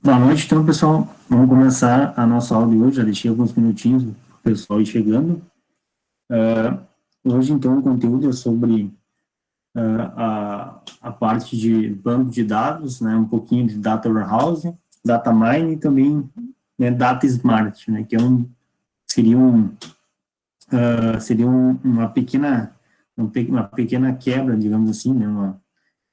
Boa noite, então, pessoal. Vamos começar a nossa aula de hoje. Já deixei alguns minutinhos para o pessoal ir chegando. Hoje, então, o conteúdo é sobre a parte de banco de dados, né, um pouquinho de data warehouse, data mining e também, né, data smart, né, que seria, uma pequena quebra, digamos assim, né,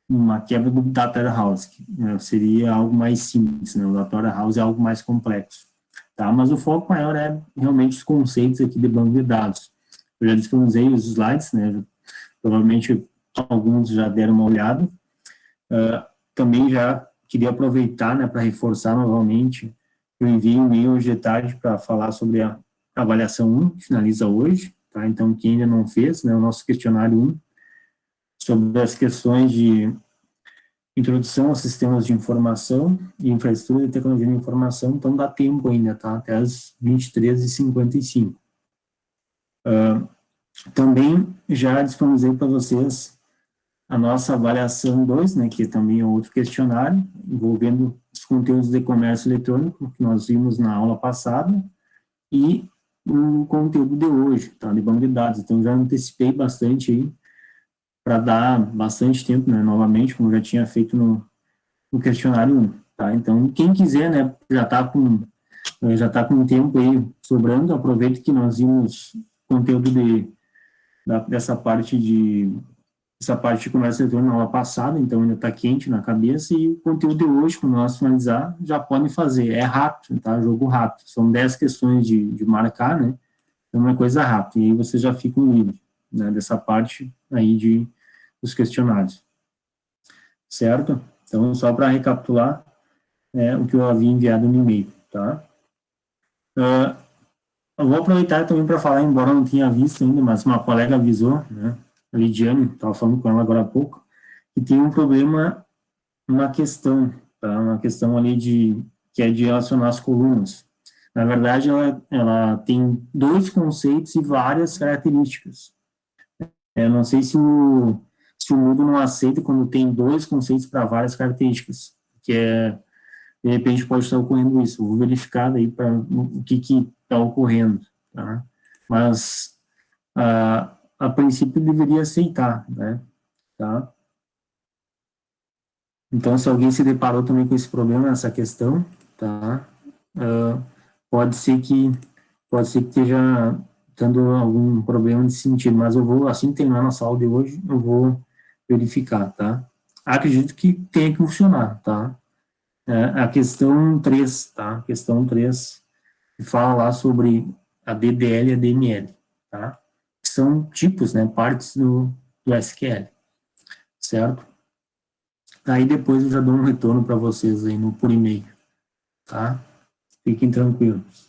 uma quebra do data warehouse, que, né, seria algo mais simples, né, o data warehouse é algo mais complexo, tá? Mas o foco maior é realmente os conceitos aqui de banco de dados. Eu já disponibilizei os slides, né, provavelmente alguns já deram uma olhada. Também já queria aproveitar, né, para reforçar novamente, eu enviei um e-mail hoje de tarde para falar sobre a avaliação 1, que finaliza hoje, tá? Então, quem ainda não fez, né, o nosso questionário 1, sobre as questões de introdução a sistemas de informação e infraestrutura de tecnologia de informação, então dá tempo ainda, tá? Até as 23h55. Também já disponibilizei para vocês a nossa avaliação 2, né, que também é outro questionário, envolvendo os conteúdos de comércio eletrônico, que nós vimos na aula passada, e o conteúdo de hoje, tá? De banco de dados. Então, já antecipei bastante aí, para dar bastante tempo, né, novamente, como já tinha feito no questionário 1, tá? Então, quem quiser, né, já tá com um tempo aí sobrando, aproveita que nós vimos conteúdo dessa parte de comércio eletrônico na aula passada, então ainda está quente na cabeça, e o conteúdo de hoje, quando nós finalizar, já podem fazer. É rápido, tá? Jogo rápido. São 10 questões de marcar, né? Então, é uma coisa rápida. E aí vocês já ficam livres, né, dessa parte aí dos questionários. Certo? Então, só para recapitular, o que eu havia enviado no e-mail, tá? Eu vou aproveitar também para falar, embora eu não tenha visto ainda, mas uma colega avisou, né? A Lidiane, estava falando com ela agora há pouco, que tem um problema, uma questão, tá? Uma questão ali que é de relacionar as colunas. Na verdade, ela tem dois conceitos e várias características. Eu não sei se o Moodle não aceita quando tem dois conceitos para várias características, que de repente pode estar ocorrendo isso. Vou verificar daí para o que está ocorrendo, tá? Mas a princípio deveria aceitar, né? Tá? Então, se alguém se deparou também com esse problema, essa questão, tá? Uh, pode ser que esteja tendo algum problema nesse sentido, mas eu vou, assim que terminar nossa aula de hoje, eu vou verificar, tá? Acredito que tenha que funcionar, tá? A questão 3, tá? A questão 3 que fala lá sobre a DDL e a DML, tá? Que são tipos, né? Partes do SQL, certo? Aí depois eu já dou um retorno para vocês aí por e-mail, tá? Fiquem tranquilos.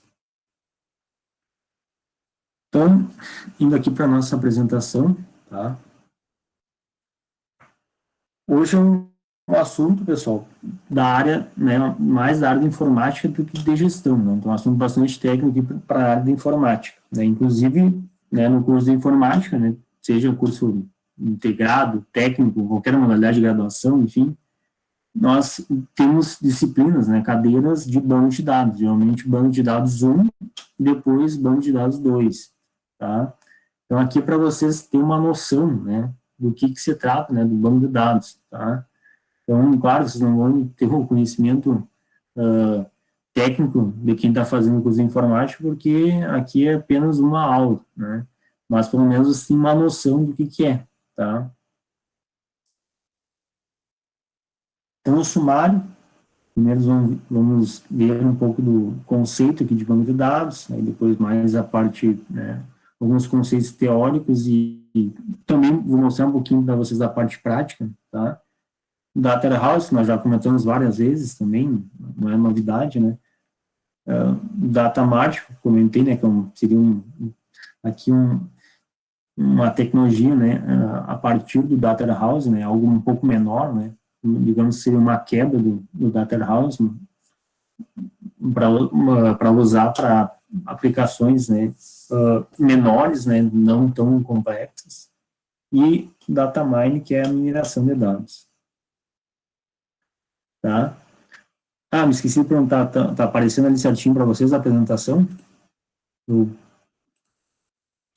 Então, indo aqui para a nossa apresentação, tá? Hoje é um assunto, pessoal, da área, né, mais da área de informática do que de gestão, né? Então, é um assunto bastante técnico para a área de informática, né? Inclusive, né, no curso de informática, né, seja curso integrado, técnico, qualquer modalidade de graduação, enfim, nós temos disciplinas, né, cadeiras de banco de dados, geralmente banco de dados 1 e depois banco de dados 2, tá? Então, aqui é para vocês terem uma noção, né, do que se trata, né, do banco de dados, tá? Então, claro, vocês não vão ter o conhecimento técnico de quem está fazendo o curso de informática, porque aqui é apenas uma aula, né? Mas, pelo menos, assim, uma noção do que é, tá? Então, o sumário, primeiro vamos ver um pouco do conceito aqui de banco de dados, aí depois mais a parte, né, alguns conceitos teóricos e também vou mostrar um pouquinho para vocês da parte prática, tá? Data Warehouse, nós já comentamos várias vezes também, não é novidade, né? Data Mart, comentei, né, que seria aqui uma tecnologia, né, a partir do Data Warehouse, né, algo um pouco menor, né, digamos que seria uma quebra do Data Warehouse para usar para aplicações, né, menores, né, não tão complexas, e Data Mine, que é a mineração de dados, tá? Me esqueci de perguntar, tá aparecendo ali certinho para vocês a apresentação? Eu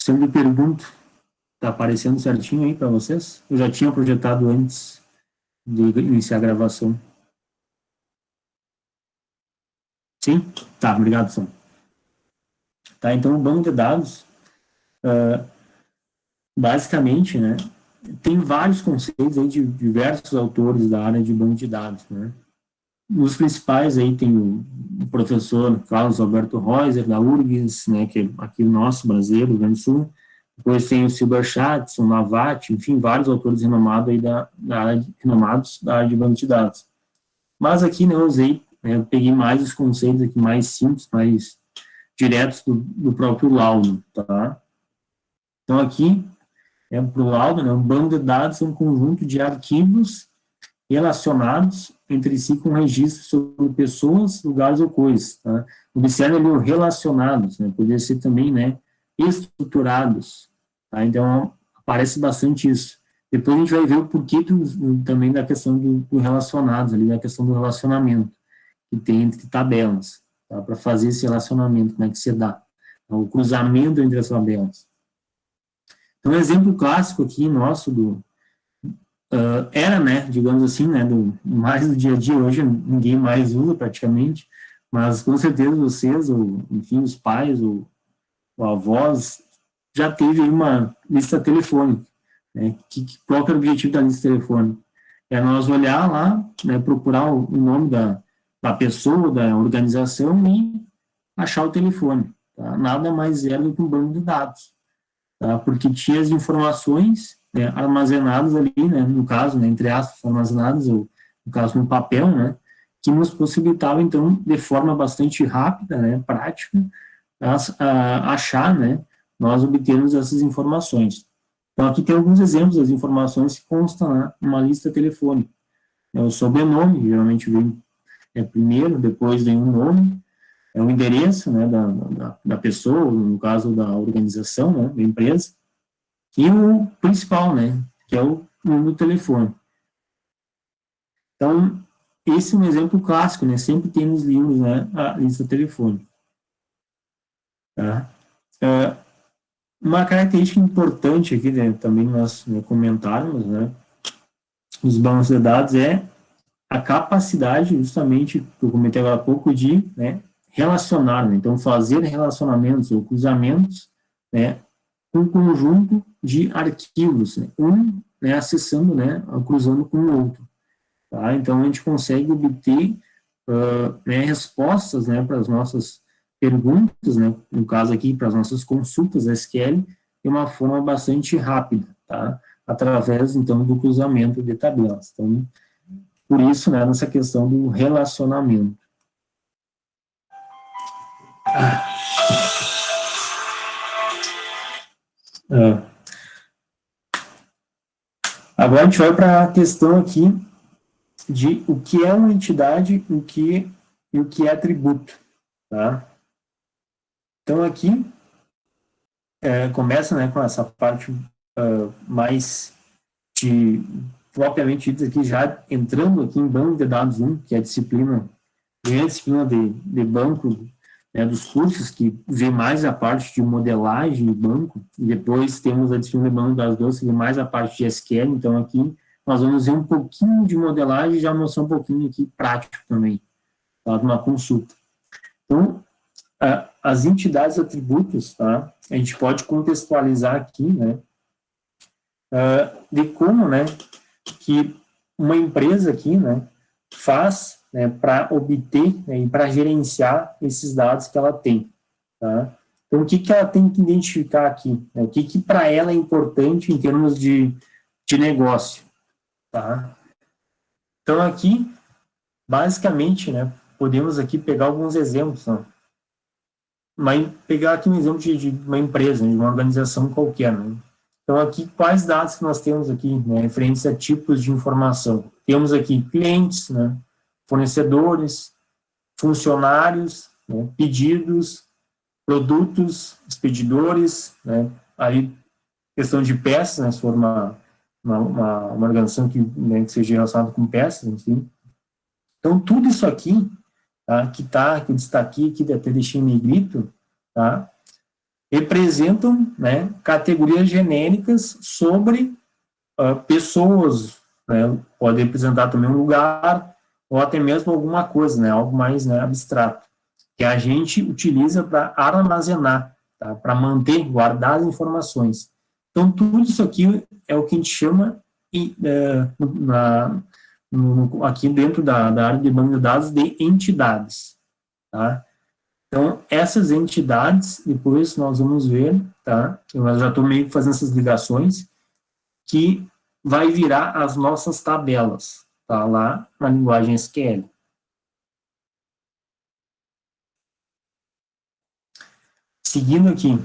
sempre pergunto, tá aparecendo certinho aí para vocês? Eu já tinha projetado antes de iniciar a gravação. Sim? Tá, obrigado, Sam. Tá, então o banco de dados, basicamente, né, tem vários conceitos aí de diversos autores da área de banco de dados, né. Os principais aí tem o professor Carlos Alberto Reuser, da URGS, né, que é aqui nosso, brasileiro, Rio Grande do Sul. Depois tem o Silber Schatz, o Navat, enfim, vários autores renomados aí renomados da área de banco de dados. Mas aqui, né, eu usei, né, eu peguei mais os conceitos aqui mais simples, mais diretos do próprio laudo, tá? Então aqui, para o laudo, né, um banco de dados é um conjunto de arquivos relacionados entre si com registros sobre pessoas, lugares ou coisas, tá? Observe ali o relacionados, né? Poderia ser também, né, estruturados, tá? Então, aparece bastante isso. Depois a gente vai ver o porquê também da questão do relacionados, ali, da questão do relacionamento que tem entre tabelas, tá? Para fazer esse relacionamento, como é que se dá? O cruzamento entre as tabelas. Então, um exemplo clássico aqui nosso era, né, digamos assim, né, mais do dia a dia, hoje ninguém mais usa praticamente, mas com certeza vocês, ou enfim, os pais, ou avós, já teve uma lista telefônica, né, qual que é o objetivo da lista telefônica? É nós olhar lá, né, procurar o nome da pessoa, da organização e achar o telefone, tá? Nada mais é do que um banco de dados, tá? Porque tinha as informações, né, armazenadas ali, né, no caso, né, entre aspas, armazenadas, ou no caso no papel, né, que nos possibilitava, então, de forma bastante rápida, né, prática, achar, né, nós obtermos essas informações. Então, aqui tem alguns exemplos das informações que constam, né, numa lista telefônica. É o sobrenome, geralmente vem primeiro, depois vem o nome, é o endereço, né, da pessoa, no caso da organização, né, da empresa, e o principal, né, que é o número do telefone. Então, esse é um exemplo clássico, né, sempre tem nos livros, né, a lista telefônica. Tá? Uma característica importante aqui, né, também nós, né, comentarmos, né, os bancos de dados é a capacidade, justamente, que eu comentei agora há pouco, de, né, relacionar, né, então fazer relacionamentos ou cruzamentos, né, um conjunto de arquivos, né, né, acessando, né, cruzando com o outro. Tá? Então, a gente consegue obter né, respostas, né, para as nossas perguntas, né, no caso aqui, para as nossas consultas SQL, de uma forma bastante rápida, tá? Através, então, do cruzamento de tabelas. Então, por isso, né, nessa questão do relacionamento. Agora a gente vai para a questão aqui de o que é uma entidade e o que é atributo, tá? Então aqui começa, né, com essa parte mais de propriamente dito aqui, já entrando aqui em banco de dados 1, que é a disciplina, a disciplina de banco, né, dos cursos, que vê mais a parte de modelagem de banco, e depois temos a disciplina de banco de dados 2, que vê mais a parte de SQL, então aqui nós vamos ver um pouquinho de modelagem e já mostrar um pouquinho aqui prático também, tá, de uma consulta. Então, as entidades atributos, tá, a gente pode contextualizar aqui, né, de como, né, que uma empresa aqui, né, faz, né, para obter, né, e para gerenciar esses dados que ela tem, tá? Então, o que que ela tem que identificar aqui? Né? O que que para ela é importante em termos de negócio, tá? Então, aqui, basicamente, né, podemos aqui pegar alguns exemplos, né? Pegar aqui um exemplo de uma empresa, de uma organização qualquer, né? Então, aqui, quais dados que nós temos aqui, né, referentes a tipos de informação? Temos aqui clientes, né, fornecedores, funcionários, né, pedidos, produtos, expedidores, né, aí questão de peças, né, se for uma organização que, né, que seja relacionada com peças, enfim. Então, tudo isso aqui tá? Que eu destaquei aqui, até deixei em negrito, tá? Representam, né, categorias genéricas sobre pessoas, né? Pode representar também um lugar, ou até mesmo alguma coisa, né? Algo mais, né, abstrato, que a gente utiliza para armazenar, tá? Para manter, guardar as informações. Então, tudo isso aqui é o que a gente chama, aqui dentro da área de banco de dados, de entidades, tá? Então, essas entidades, depois nós vamos ver, tá? Eu já estou meio que fazendo essas ligações, que vai virar as nossas tabelas, tá? Lá na linguagem SQL. Seguindo aqui,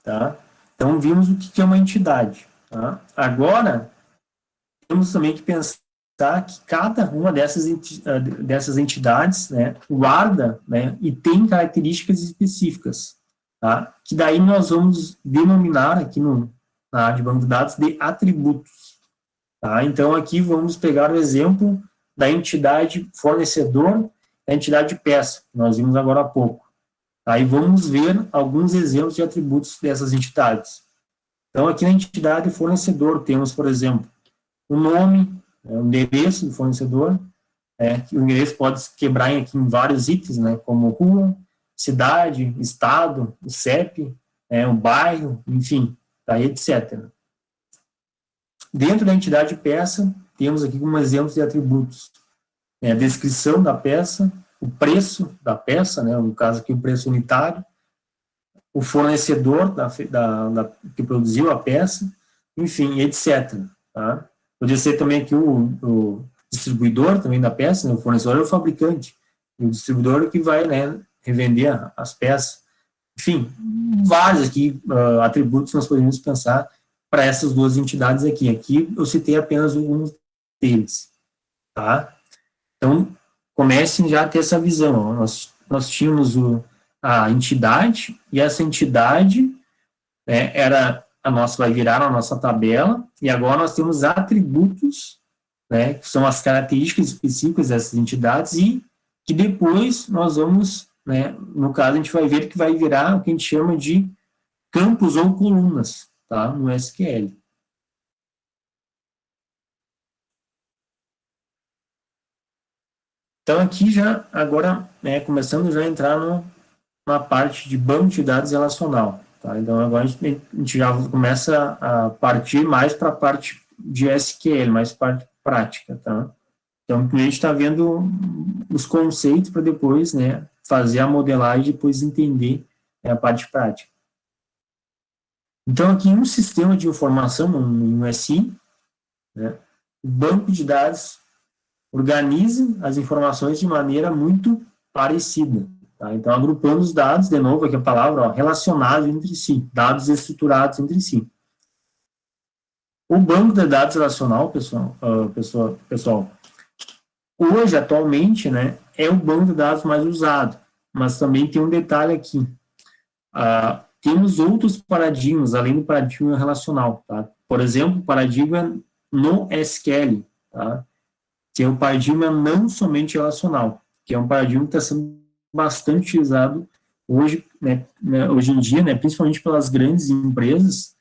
tá? Então, vimos o que é uma entidade, tá? Agora, temos também que pensar que cada uma dessas entidades, né, guarda, né, e tem características específicas, tá? Que daí nós vamos denominar aqui na área de banco de dados de atributos, tá? Então, aqui vamos pegar o exemplo da entidade fornecedor, da entidade peça, que nós vimos agora há pouco. Aí vamos ver alguns exemplos de atributos dessas entidades. Então, aqui na entidade fornecedor, temos, por exemplo, o nome, o endereço do fornecedor, que o endereço pode se quebrar aqui em vários itens, né, como rua, cidade, estado, o CEP, o bairro, enfim, tá, etc. Dentro da entidade peça, temos aqui alguns exemplos de atributos. A descrição da peça, o preço da peça, né, no caso aqui o preço unitário, o fornecedor que produziu a peça, enfim, etc. Tá? Podia ser também aqui o distribuidor também da peça, né, o fornecedor é o fabricante, e o distribuidor que vai, né, revender as peças. Enfim, vários aqui atributos nós podemos pensar para essas duas entidades aqui. Aqui eu citei apenas alguns deles. Tá? Então, comecem já a ter essa visão. Nós tínhamos a entidade, e essa entidade vai virar a nossa tabela, e agora nós temos atributos, né, que são as características específicas dessas entidades, e que depois nós vamos, né, no caso, a gente vai ver que vai virar o que a gente chama de campos ou colunas, tá, no SQL. Então, aqui já, agora, começando já a entrar na parte de banco de dados relacional. Tá? Então, agora a gente já começa a partir mais para a parte de SQL, mais parte prática. Tá? Então, primeiro a gente está vendo os conceitos para depois, né, fazer a modelagem e depois entender a parte prática. Então, aqui um sistema de informação, um SI, né, o banco de dados organiza as informações de maneira muito parecida. Tá? Então, agrupando os dados, de novo, aqui a palavra, relacionados entre si, dados estruturados entre si. O banco de dados relacional, pessoal, hoje, atualmente, né, é o banco de dados mais usado, mas também tem um detalhe aqui. Temos outros paradigmas, além do paradigma relacional. Tá? Por exemplo, o paradigma no SQL, tá? Que é um paradigma não somente relacional, que é um paradigma que está sendo bastante utilizado hoje, hoje em dia, principalmente pelas grandes empresas,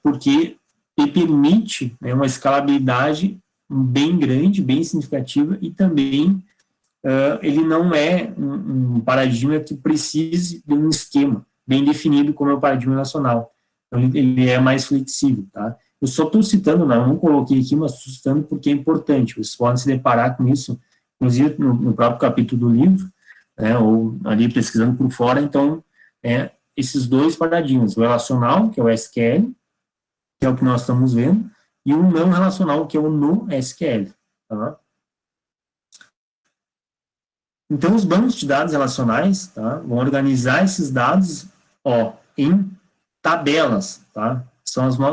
porque ele permite uma escalabilidade bem grande, bem significativa, e também ele não é um paradigma que precise de um esquema bem definido como é o paradigma relacional. Então, ele é mais flexível, tá? Eu só estou citando, não coloquei aqui, mas estou citando porque é importante. Vocês podem se deparar com isso, inclusive no próprio capítulo do livro, ou ali pesquisando por fora. Então, esses dois paradigmas, o relacional, que é o SQL, que é o que nós estamos vendo, e o não relacional, que é o NoSQL. Tá? Então, os bancos de dados relacionais, tá, vão organizar esses dados em tabelas, tá?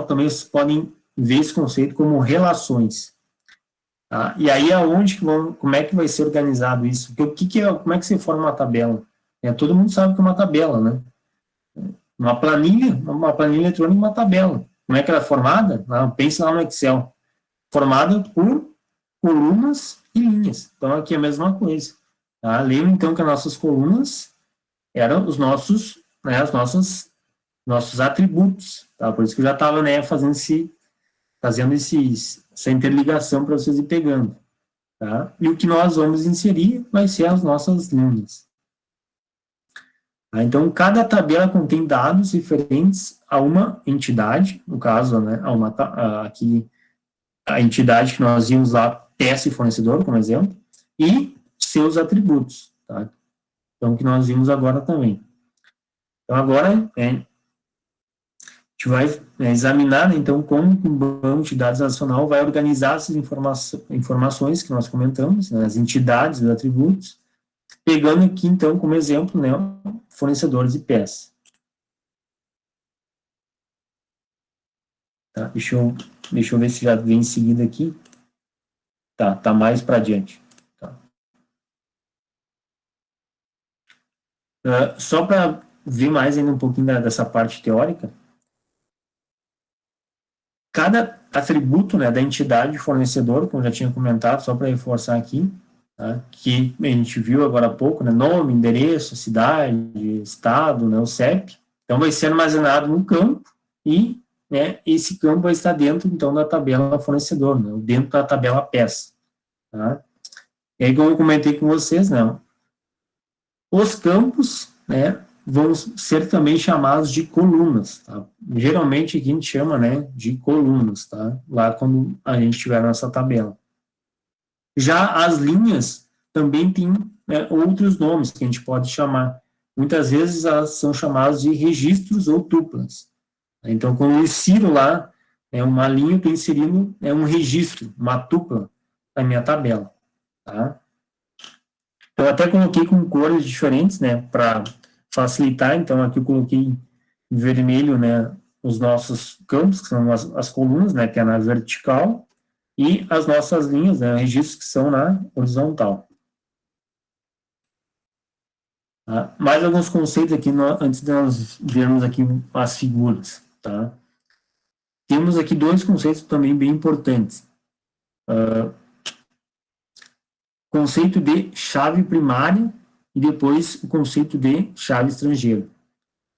Também vocês podem ver esse conceito como relações. Tá? E aí, como é que vai ser organizado isso? Porque como é que se forma uma tabela? Todo mundo sabe que é uma tabela, né? Uma planilha eletrônica é uma tabela. Como é que ela é formada? Pense lá no Excel. Formada por colunas e linhas. Então, aqui é a mesma coisa. Tá? Lembra, então, que as nossas colunas eram os nossos, né, nossos atributos. Tá? Por isso que eu já estava, né, fazendo essa interligação para vocês ir pegando. Tá? E o que nós vamos inserir vai ser as nossas linhas. Tá? Então, cada tabela contém dados referentes a uma entidade, no caso, né, aqui, a entidade que nós vimos lá, peça e fornecedor, como exemplo, e seus atributos. Tá? Então, que nós vimos agora também. Então, agora, a gente vai examinar, né, então, como o banco de dados nacional vai organizar essas informações que nós comentamos, né, as entidades, os atributos, pegando aqui, então, como exemplo, né, fornecedores de peças. Tá? Deixa eu ver se já vem em seguida aqui. Tá mais para adiante. Tá. Só para ver mais ainda um pouquinho dessa parte teórica, cada atributo, né, da entidade fornecedor, como eu já tinha comentado, só para reforçar aqui, tá, que a gente viu agora há pouco, né, nome, endereço, cidade, estado, né, o CEP, então vai ser armazenado no campo e, né, esse campo vai estar dentro, então, da tabela fornecedor, né, dentro da tabela peça. Tá? E aí, como eu comentei com vocês, né, os campos, né, vão ser também chamados de colunas, tá? Geralmente aqui a gente chama, né, de colunas, tá? Lá quando a gente tiver nossa tabela. Já as linhas também têm, né, outros nomes que a gente pode chamar. Muitas vezes elas são chamadas de registros ou tuplas. Então, quando eu insiro lá, uma linha, eu estou inserindo, um registro, uma tupla na minha tabela, tá? Eu até coloquei com cores diferentes, né, para facilitar. Então, aqui eu coloquei em vermelho, né, os nossos campos, que são as colunas, né, que é na vertical, e as nossas linhas, né, registros que são na horizontal. Tá? Mais alguns conceitos aqui, antes de nós vermos aqui as figuras, tá? Temos aqui dois conceitos também bem importantes. Conceito de chave primária e depois o conceito de chave estrangeira.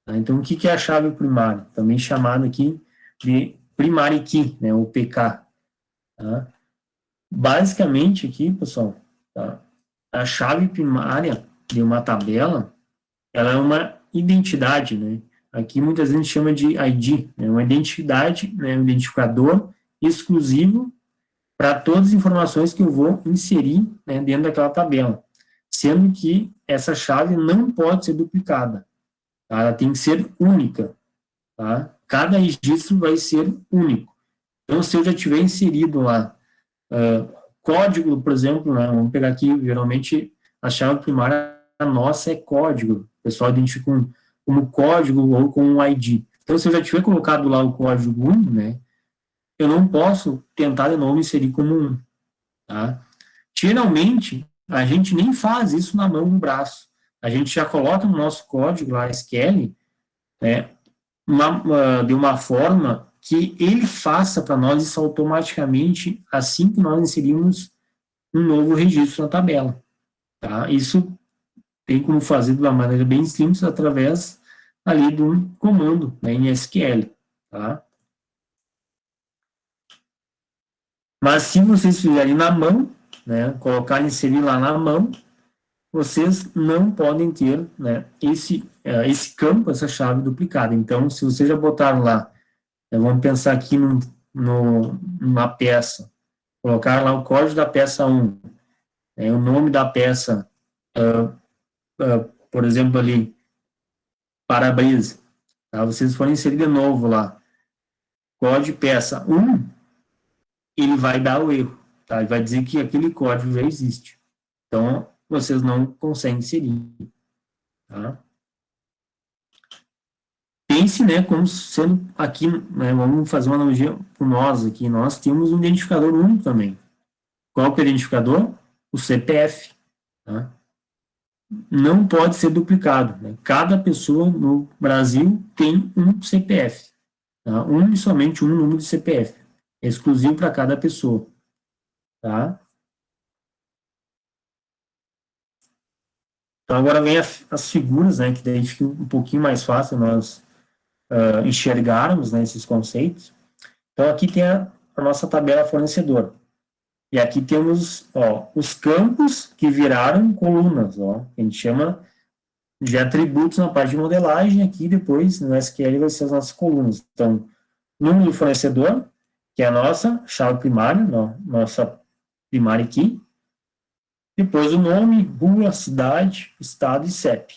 Tá? Então, o que é a chave primária? Também chamada aqui de primary key, né, ou PK. Tá? Basicamente aqui, pessoal, tá? A chave primária de uma tabela, ela é uma identidade, né? Aqui muitas vezes a gente chama de ID, né? Uma identidade, né, um identificador exclusivo para todas as informações que eu vou inserir, né, dentro daquela tabela, sendo que essa chave não pode ser duplicada, tá? Ela tem que ser única, tá? Cada registro vai ser único. Então, se eu já tiver inserido lá código, por exemplo, né, vamos pegar aqui, geralmente a chave primária nossa é código, o pessoal identifica como código ou com um ID. Então, se eu já tiver colocado lá o código 1, né, eu não posso tentar de novo inserir como 1. Tá? Geralmente, a gente nem faz isso na mão, no braço. A gente já coloca no nosso código lá, SQL, né, de uma forma que ele faça para nós isso automaticamente assim que nós inserimos um novo registro na tabela. Tá? Isso tem como fazer de uma maneira bem simples através ali de um comando, né, em SQL. Tá? Mas se vocês fizerem na mão, né, colocar e inserir lá na mão, vocês não podem ter, né, esse campo, essa chave duplicada. Então, se vocês já botaram lá, vamos pensar aqui numa peça, colocar lá o código da peça 1, o nome da peça, por exemplo, ali, para-brisa. Tá? Vocês forem inserir de novo lá, código peça 1, ele vai dar o erro. Tá? Ele vai dizer que aquele código já existe. Então, vocês não conseguem inserir. Tá? Pense, né, como sendo aqui, né, vamos fazer uma analogia com nós aqui, nós temos um identificador único também. Qual que é o identificador? O CPF. Tá? Não pode ser duplicado. Né? Cada pessoa no Brasil tem um CPF. Tá? Um e somente um número de CPF. É exclusivo para cada pessoa. Tá? Então, agora vem as figuras, né, que daí fica um pouquinho mais fácil nós enxergarmos, né, esses conceitos. Então, aqui tem a nossa tabela fornecedor. E aqui temos, ó, os campos que viraram colunas, ó, a gente chama de atributos na parte de modelagem, aqui depois no SQL vai ser as nossas colunas. Então, número do fornecedor, que é a nossa chave primária, nossa primária key. Depois o nome, rua, cidade, estado e CEP.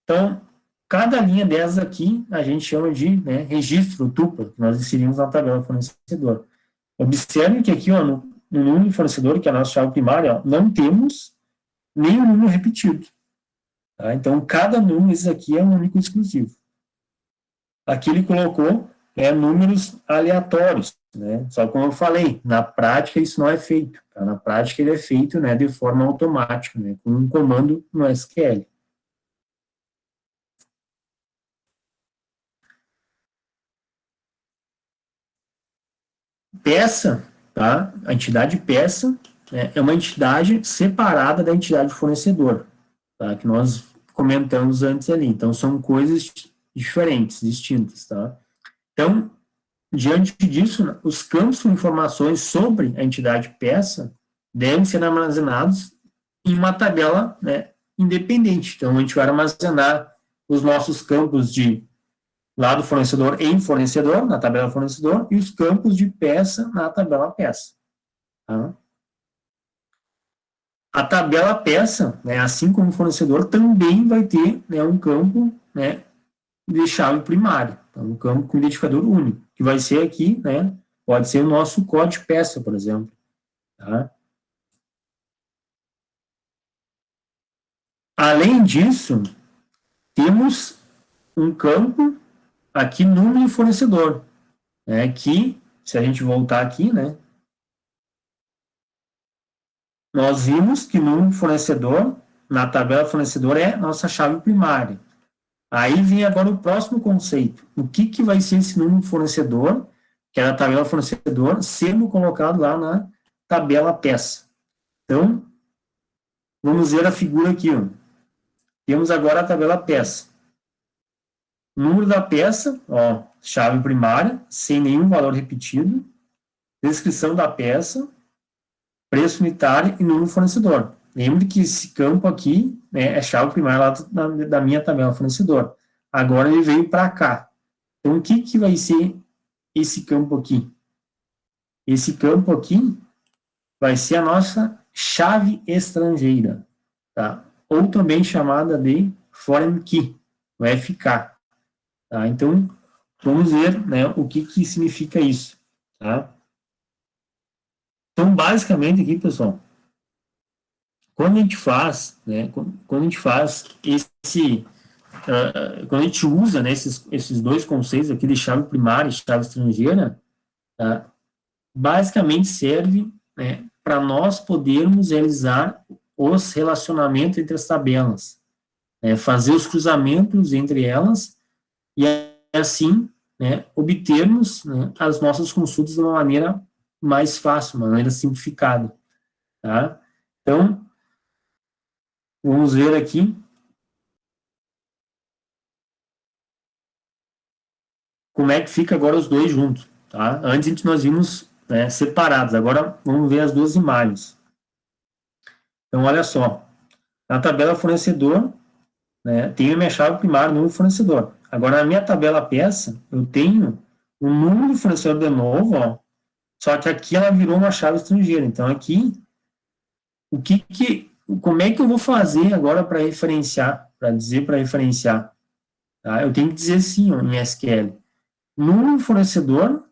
Então, cada linha dessas aqui a gente chama de, né, registro tupla, que nós inserimos na tabela fornecedor. Observe que aqui, ó, no número do fornecedor, que é a nossa chave primária, ó, não temos nenhum número repetido. Tá? Então, cada número, esse aqui é um único exclusivo. Aqui ele colocou números aleatórios, né? Só como eu falei, na prática isso não é feito. Tá? Na prática ele é feito, né, de forma automática, né, com um comando no SQL. Peça, tá? A entidade peça, né, é uma entidade separada da entidade fornecedor, tá? Que nós comentamos antes ali. Então, são coisas diferentes, distintas, tá? Então, diante disso, os campos com informações sobre a entidade peça devem ser armazenados em uma tabela, né, independente. Então, a gente vai armazenar os nossos campos de lá do fornecedor em fornecedor, na tabela fornecedor, e os campos de peça na tabela peça. Tá? A tabela peça, né, assim como o fornecedor, também vai ter, né, um campo, né, de chave primária, então, um campo com identificador único, que vai ser aqui, né, pode ser o nosso código peça, por exemplo. Tá? Além disso, temos um campo aqui número fornecedor, né, que, se a gente voltar aqui, né, nós vimos que número fornecedor, na tabela fornecedor, é nossa chave primária. Aí vem agora o próximo conceito. O que, que vai ser esse número fornecedor, que é a tabela fornecedor, sendo colocado lá na tabela peça. Então, vamos ver a figura aqui. Ó. Temos agora a tabela peça. Número da peça, ó, chave primária, sem nenhum valor repetido. Descrição da peça, preço unitário e número fornecedor. Lembre que esse campo aqui, né, é chave primária lá da minha tabela fornecedor. Agora ele veio para cá. Então, o que, que vai ser esse campo aqui? Esse campo aqui vai ser a nossa chave estrangeira, tá? Ou também chamada de foreign key, o FK. Tá? Então, vamos ver, né, o que, que significa isso. Tá? Então, basicamente aqui, pessoal, quando a gente faz, né, quando a gente faz quando a gente usa, né, esses dois conceitos aqui de chave primária e chave estrangeira, tá, basicamente serve, né, para nós podermos realizar os relacionamentos entre as tabelas, né, fazer os cruzamentos entre elas e assim, né, obtermos, né, as nossas consultas de uma maneira mais fácil, uma maneira simplificada. Tá? Então, vamos ver aqui como é que fica agora os dois juntos. Tá? Antes nós vimos, né, separados, agora vamos ver as duas imagens. Então, olha só, na tabela fornecedor, né, tenho a minha chave primária, número do fornecedor. Agora, na minha tabela peça, eu tenho o número do fornecedor de novo, ó, só que aqui ela virou uma chave estrangeira. Então, aqui, como é que eu vou fazer agora para referenciar, para dizer para referenciar? Tá? Eu tenho que dizer sim, ó, em SQL. Número do fornecedor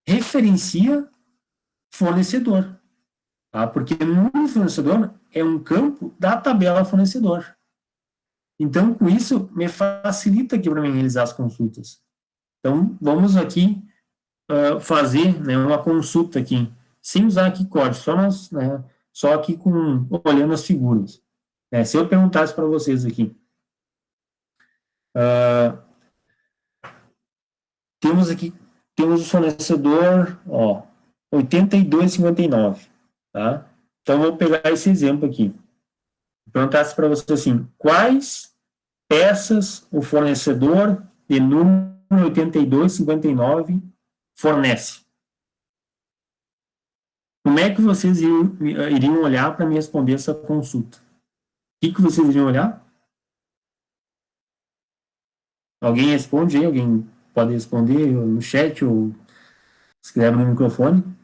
referencia fornecedor. Tá? Porque número do fornecedor é um campo da tabela fornecedor. Então, com isso, me facilita aqui para mim realizar as consultas. Então, vamos aqui fazer, né, uma consulta aqui, sem usar aqui código, só aqui olhando as figuras. Se eu perguntasse para vocês aqui, temos o fornecedor, ó, 82,59, tá? Então, eu vou pegar esse exemplo aqui. perguntasse para você assim, quais peças o fornecedor de número 8259 fornece? Como é que vocês iriam olhar para me responder essa consulta? O que vocês iriam olhar? Alguém responde aí? Alguém pode responder no chat ou escreve no microfone?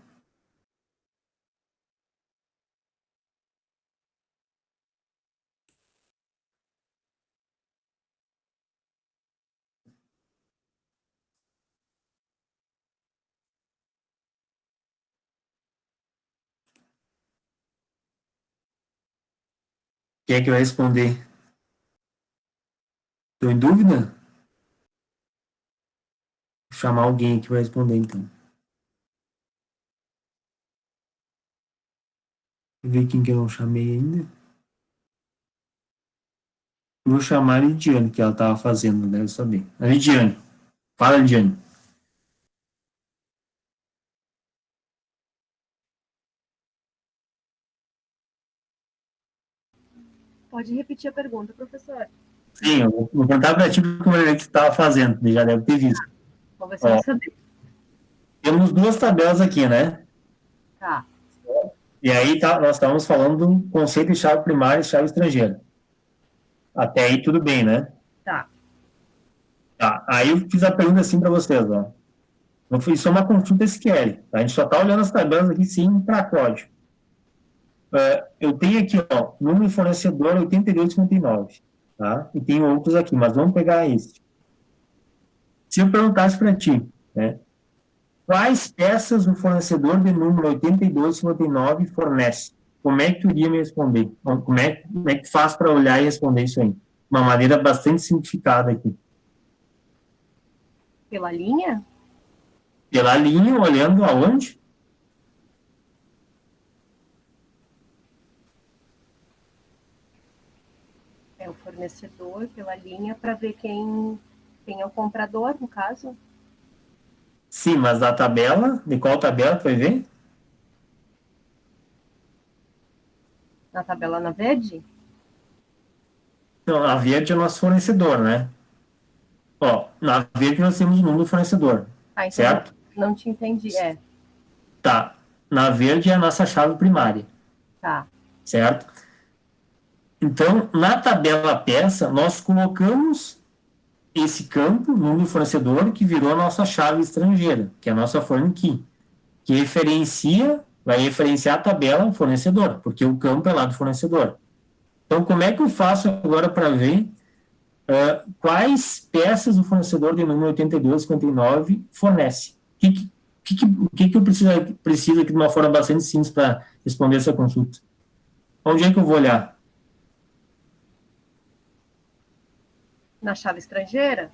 Quem é que vai responder? Estou em dúvida? Vou chamar alguém que vai responder, então. Deixa eu ver quem que eu não chamei ainda. Vou chamar a Lidiane, que ela estava fazendo, deve saber. A Lidiane. Fala, Lidiane. Pode repetir a pergunta, professor? Sim, eu vou perguntar para ti como é que você estava fazendo, já deve ter visto. Vamos ver se eu vou saber. Temos duas tabelas aqui, né? Tá. E aí nós estávamos falando do conceito de chave primária e chave estrangeira. Até aí tudo bem, né? Tá. Tá. Aí eu fiz a pergunta assim para vocês, ó. Isso é uma consulta SQL. Tá? A gente só está olhando as tabelas aqui sim para código. Eu tenho aqui, ó, número de fornecedor 8259, tá? E tem outros aqui, mas vamos pegar esse. Se eu perguntasse para ti, né? Quais peças o fornecedor de número 8259 fornece? Como é que tu iria me responder? Como é que faz para olhar e responder isso aí? Uma maneira bastante simplificada aqui. Pela linha? Pela linha, olhando aonde? É o fornecedor, pela linha, para ver quem é o comprador, no caso. Sim, mas da tabela, de qual tabela tu vai ver? Na tabela na verde? Não, a verde é o nosso fornecedor, né? Ó, na verde nós temos o número do fornecedor, Ah, então certo? não te entendi. Tá. Na verde é a nossa chave primária. Tá. Certo? Então, na tabela peça, nós colocamos esse campo, número do fornecedor, que virou a nossa chave estrangeira, que é a nossa foreign key, que vai referenciar a tabela fornecedor, porque o campo é lá do fornecedor. Então, como é que eu faço agora para ver quais peças o fornecedor de número 8259 fornece? O que eu preciso aqui de uma forma bastante simples para responder essa consulta? Onde é que eu vou olhar? Na chave estrangeira?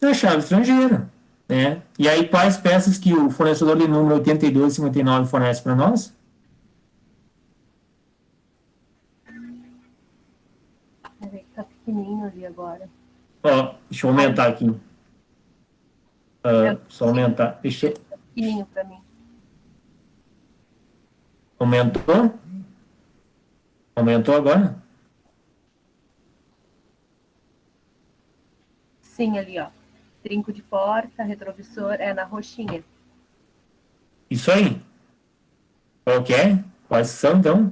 Na chave estrangeira. Né? E aí, quais peças que o fornecedor de número 8259 fornece para nós? Peraí, tá pequenininho ali agora. Ó, deixa eu aumentar aqui. Só aumentar. Tá pequenininho para mim. Aumentou? Aumentou agora? Sim, ali, ó. Trinco de porta, retrovisor, na roxinha. Isso aí. Qual que é? Quais são, então?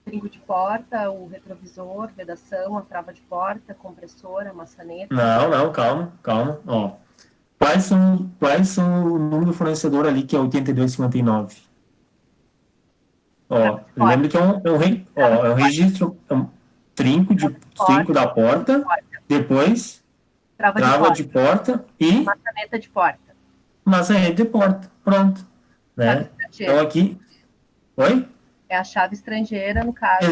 Trinco de porta, o retrovisor, vedação, a trava de porta, compressor, a maçaneta. Não, calma. Ó, quais são o número do fornecedor ali, que é 8259? Ó, lembra que é um registro, trinco da porta, depois trava de porta e maçaneta de porta. Maçaneta de porta. Pronto. Né? Então aqui. Oi? É a chave estrangeira, no caso.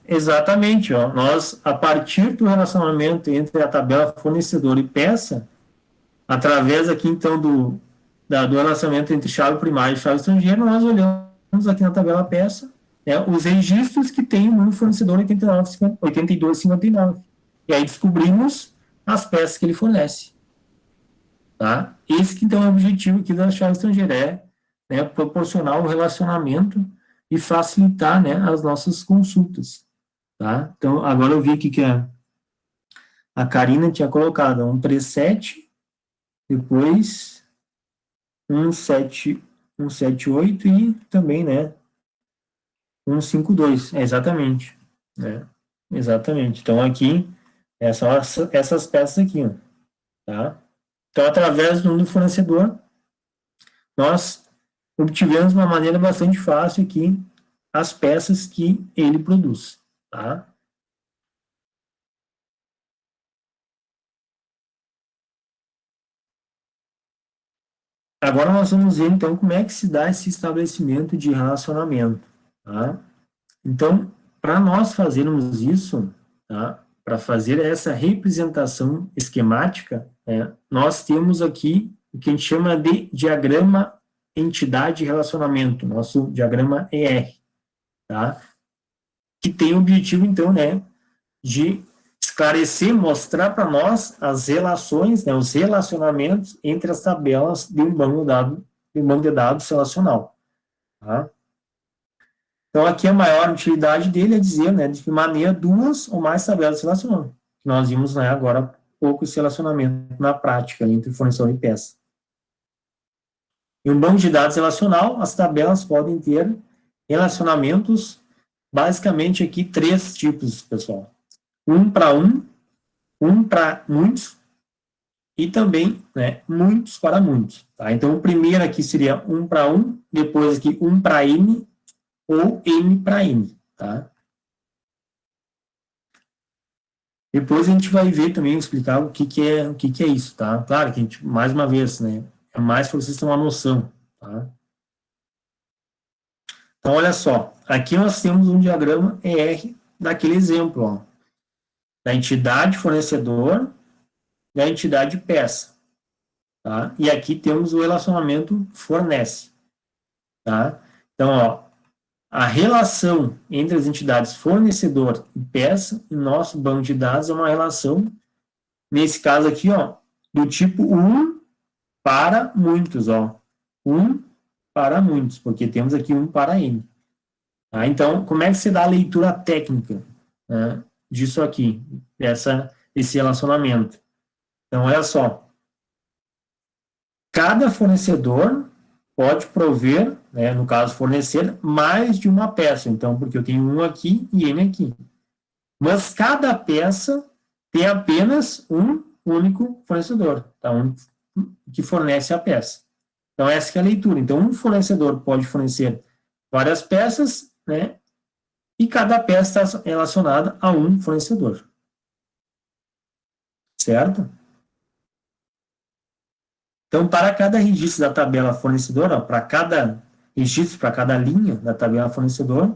Exatamente. Ó. Nós, a partir do relacionamento entre a tabela fornecedor e peça, através aqui, então, do relacionamento entre chave primária e chave estrangeira, nós olhamos aqui na tabela peça, né, os registros que tem no fornecedor 8259. E aí descobrimos as peças que ele fornece. Tá? Esse que, então, é o objetivo aqui da chave estrangeira, né, proporcionar o relacionamento e facilitar, né, as nossas consultas. tá? Então, agora eu vi aqui que a Karina tinha colocado um preset, depois um 7, 178 e também, né, 152, exatamente, né? Exatamente. Então, aqui, são essas peças aqui, ó, tá? Então, através do número do fornecedor, nós obtivemos de uma maneira bastante fácil aqui as peças que ele produz, tá? Agora nós vamos ver, então, como é que se dá esse estabelecimento de relacionamento, tá? Então, para nós fazermos isso, tá? Para fazer essa representação esquemática, nós temos aqui o que a gente chama de diagrama entidade relacionamento, nosso diagrama ER, tá? Que tem o objetivo, então, né, de esclarecer, mostrar para nós as relações, né, os relacionamentos entre as tabelas de um banco de dados relacional, tá? Então, aqui a maior utilidade dele é dizer, né, de que maneira duas ou mais tabelas se relacionam. Nós vimos, né, agora há pouco esse relacionamento na prática entre fornecedor e peça. Em um banco de dados relacional, as tabelas podem ter relacionamentos, basicamente aqui, 3 tipos, pessoal. Um para muitos, e também, né, muitos para muitos. Tá? Então, o primeiro aqui seria 1 para 1, depois aqui 1 para N, ou N para N. Tá? Depois a gente vai ver também, explicar o que é isso. Tá? Claro que a gente, mais uma vez, né, é mais para vocês terem uma noção. Tá? Então, olha só, aqui nós temos um diagrama ER daquele exemplo, ó, da entidade fornecedor, da entidade peça. Tá? E aqui temos o relacionamento fornece. Tá? Então, ó, a relação entre as entidades fornecedor e peça em nosso banco de dados é uma relação, nesse caso aqui, ó, do tipo 1 para muitos. Ó, 1 para muitos, porque temos aqui 1 para N. Tá? Então, como é que se dá a leitura técnica, né, disso aqui, esse relacionamento? Então, olha só. Cada fornecedor pode prover, né, no caso, fornecer mais de uma peça. Então, porque eu tenho um aqui e N aqui. Mas cada peça tem apenas um único fornecedor, tá? Que fornece a peça. Então, essa é a leitura. Então, um fornecedor pode fornecer várias peças, né? E cada peça está relacionada a um fornecedor. Certo? Então, para cada registro da tabela fornecedora, para cada registro, para cada linha da tabela fornecedor,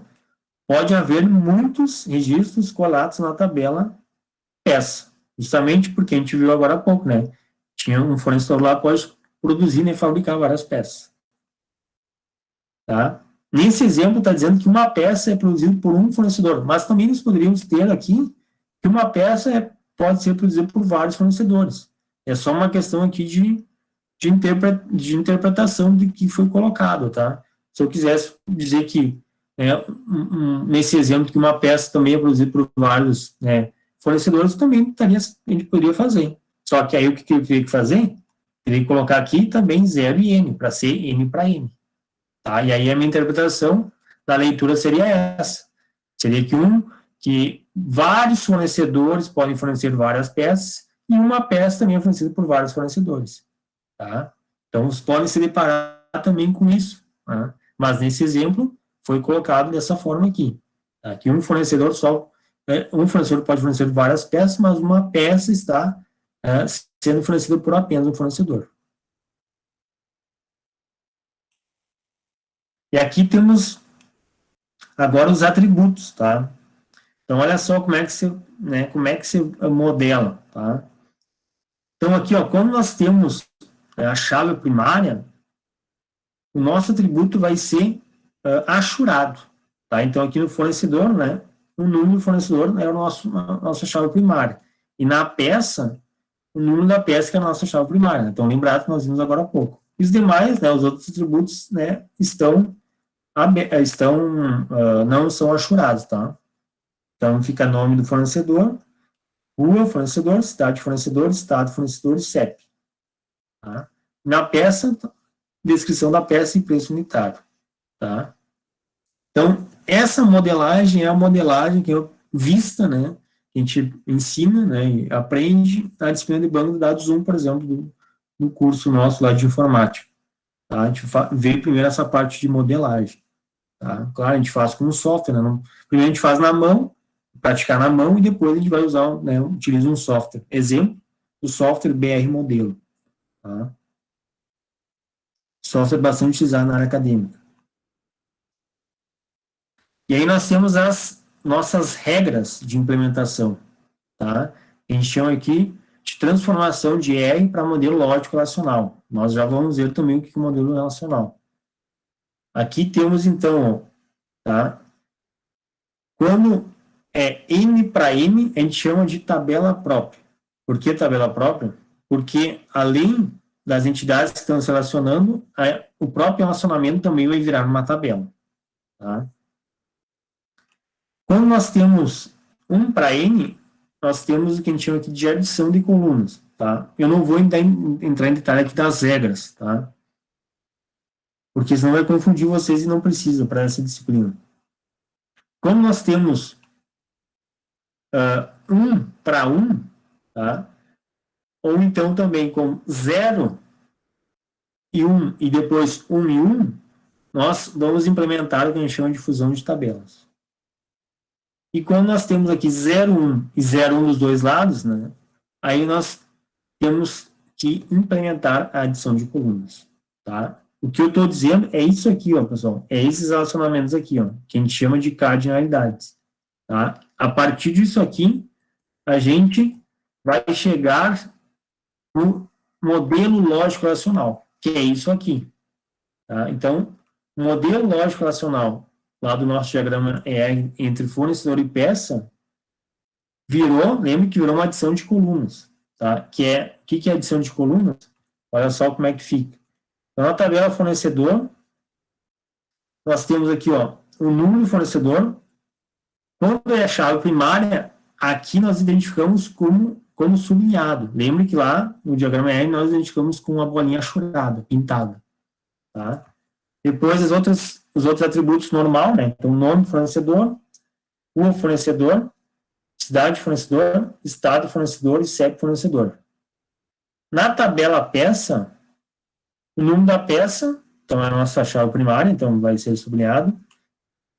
pode haver muitos registros colados na tabela peça. Justamente porque a gente viu agora há pouco, né? Tinha um fornecedor lá que pode produzir, né, e fabricar várias peças. Tá? Nesse exemplo, está dizendo que uma peça é produzida por um fornecedor, mas também nós poderíamos ter aqui que uma peça pode ser produzida por vários fornecedores. É só uma questão aqui de interpretação de que foi colocado, tá? Se eu quisesse dizer que, nesse exemplo, que uma peça também é produzida por vários, né, fornecedores, também a gente poderia fazer. Só que aí o que eu teria que fazer? Teria que colocar aqui também 0 e N, para ser N para N. Tá? E aí a minha interpretação da leitura seria essa. Seria que vários fornecedores podem fornecer várias peças, e uma peça também é fornecida por vários fornecedores. Tá? Então, vocês podem se deparar também com isso. Tá? Mas, nesse exemplo, foi colocado dessa forma aqui. Tá? Que um fornecedor pode fornecer várias peças, mas uma peça está sendo fornecida por apenas um fornecedor. E aqui temos agora os atributos. Tá? Então, olha só como é que se modela. Tá? Então, aqui, ó, quando nós temos a chave primária, o nosso atributo vai ser achurado. Tá? Então, aqui no fornecedor, né, o número do fornecedor é a nossa chave primária. E na peça, o número da peça que é a nossa chave primária. Então, lembrado que nós vimos agora há pouco. E os demais, né, os outros atributos, né, não são achurados. Tá? Então, fica nome do fornecedor, rua, fornecedor, cidade, fornecedor, estado, fornecedor e CEP. Tá? Na peça, descrição da peça e preço unitário. Tá? Então, essa modelagem é a modelagem que eu vista, né? Que a gente ensina, né? E aprende na disciplina de banco de dados 1, por exemplo, do curso nosso lá de informática. Tá? A gente vê primeiro essa parte de modelagem. Tá? Claro, a gente faz com o software. Né? Primeiro a gente faz na mão, praticar na mão, e depois a gente vai usar, né? Utiliza um software. Exemplo, o software BR Modelo. Tá? Software bastante utilizado na área acadêmica. E aí nós temos as nossas regras de implementação, tá? A gente chama aqui de transformação de R para modelo lógico relacional. Nós já vamos ver também o que é modelo relacional. Aqui temos, então, tá? Quando é M para M, a gente chama de tabela própria. Por que tabela própria? Porque, além das entidades que estão se relacionando, o próprio relacionamento também vai virar uma tabela, tá? Quando nós temos 1 para N, nós temos o que a gente chama aqui de adição de colunas, tá? Eu não vou entrar em detalhe aqui das regras, tá? Porque senão vai confundir vocês e não precisa para essa disciplina. Quando nós temos 1 para 1, tá? Ou então também com 0 e 1 e depois 1 e 1, nós vamos implementar o que a gente chama de fusão de tabelas. E quando nós temos aqui 0, 1 e 0, 1 dos dois lados, né, aí nós temos que implementar a adição de colunas. Tá? O que eu estou dizendo é isso aqui, ó, pessoal. É esses relacionamentos aqui, ó, que a gente chama de cardinalidades. Tá? A partir disso aqui, a gente vai chegar no modelo lógico racional, que é isso aqui. Tá? Então, o modelo lógico racional lá do nosso diagrama entre fornecedor e peça, lembre que virou uma adição de colunas, tá? O que é adição de colunas? Olha só como é que fica. Então, na tabela fornecedor, nós temos aqui, ó, o número do fornecedor. Quando é a chave primária, aqui nós identificamos como sublinhado. Lembre que lá, no diagrama R, nós identificamos com uma bolinha achurada, pintada, tá? Depois, os outros atributos normal, né? Então, nome do fornecedor, rua fornecedor, cidade fornecedor, estado fornecedor e CEP fornecedor. Na tabela peça, o número da peça, então é a nossa chave primária, então vai ser sublinhado.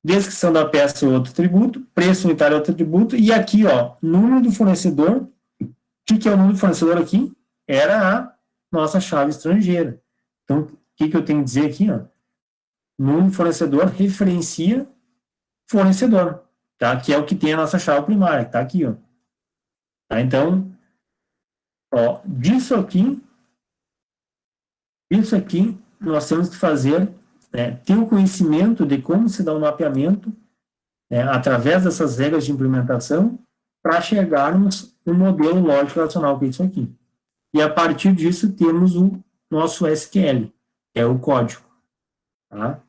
Descrição da peça é outro atributo, preço unitário é outro atributo, e aqui, ó, número do fornecedor. O que é o número do fornecedor aqui? Era a nossa chave estrangeira. Então, o que eu tenho que dizer aqui, ó? Número do fornecedor referencia fornecedor, tá? Que é o que tem a nossa chave primária, que tá aqui, ó. Tá? Então, ó, disso aqui, nós temos que fazer, né, ter o conhecimento de como se dá um mapeamento, né, através dessas regras de implementação, para chegarmos no modelo lógico relacional, que é isso aqui. E a partir disso, temos o nosso SQL, que é o código. Tá?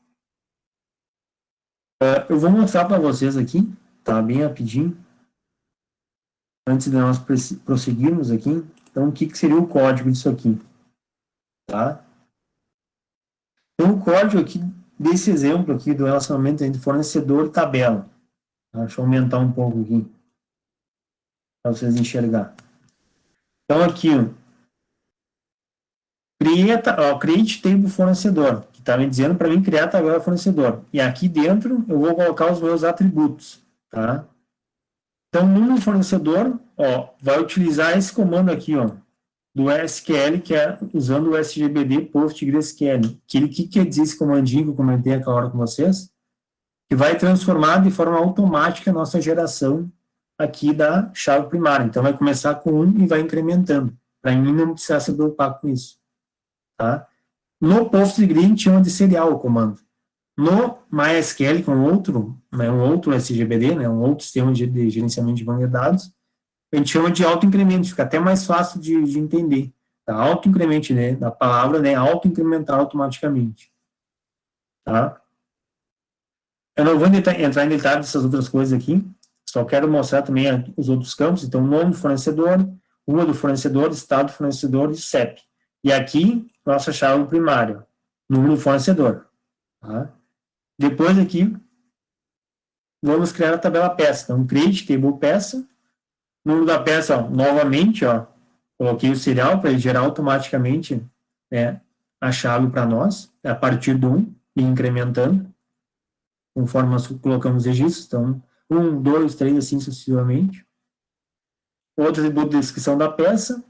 Eu vou mostrar para vocês aqui, tá? Bem rapidinho, antes de nós prosseguirmos aqui. Então, o que seria o código disso aqui? Tá? Então, o código aqui, desse exemplo aqui do relacionamento entre fornecedor e tabela. Tá? Deixa eu aumentar um pouco aqui, para vocês enxergar. Então, aqui, ó, create table fornecedor, que está me dizendo para mim criar a tabela fornecedor. E aqui dentro, eu vou colocar os meus atributos. Tá? Então, no fornecedor, ó, vai utilizar esse comando aqui, ó, do SQL, que é usando o SGBD PostgreSQL. Que quer dizer esse comandinho que eu comentei aquela hora com vocês? Que vai transformar de forma automática a nossa geração aqui da chave primária. Então, vai começar com 1 e vai incrementando. Para mim, não precisar se preocupar com isso. Tá? No PostgreSQL, a gente chama de serial o comando. No MySQL, que é um outro SGBD, né, um outro sistema de gerenciamento de banco de dados, a gente chama de autoincremento, fica até mais fácil de entender. Tá? Autoincremento, né, da palavra, né, autoincrementar automaticamente. Tá? Eu não vou entrar em detalhes dessas outras coisas aqui, Só quero mostrar também os outros campos, então, nome do fornecedor, rua do fornecedor, estado do fornecedor e CEP. E aqui, nossa chave primária, número do fornecedor. Tá? Depois aqui, vamos criar a tabela peça. Então, create table peça, número da peça, ó, novamente, ó, coloquei o serial para ele gerar automaticamente, né, a chave para nós, a partir do 1, e incrementando, conforme nós colocamos registros. Então, 1, 2, 3, assim sucessivamente. Outro atributo de descrição da peça,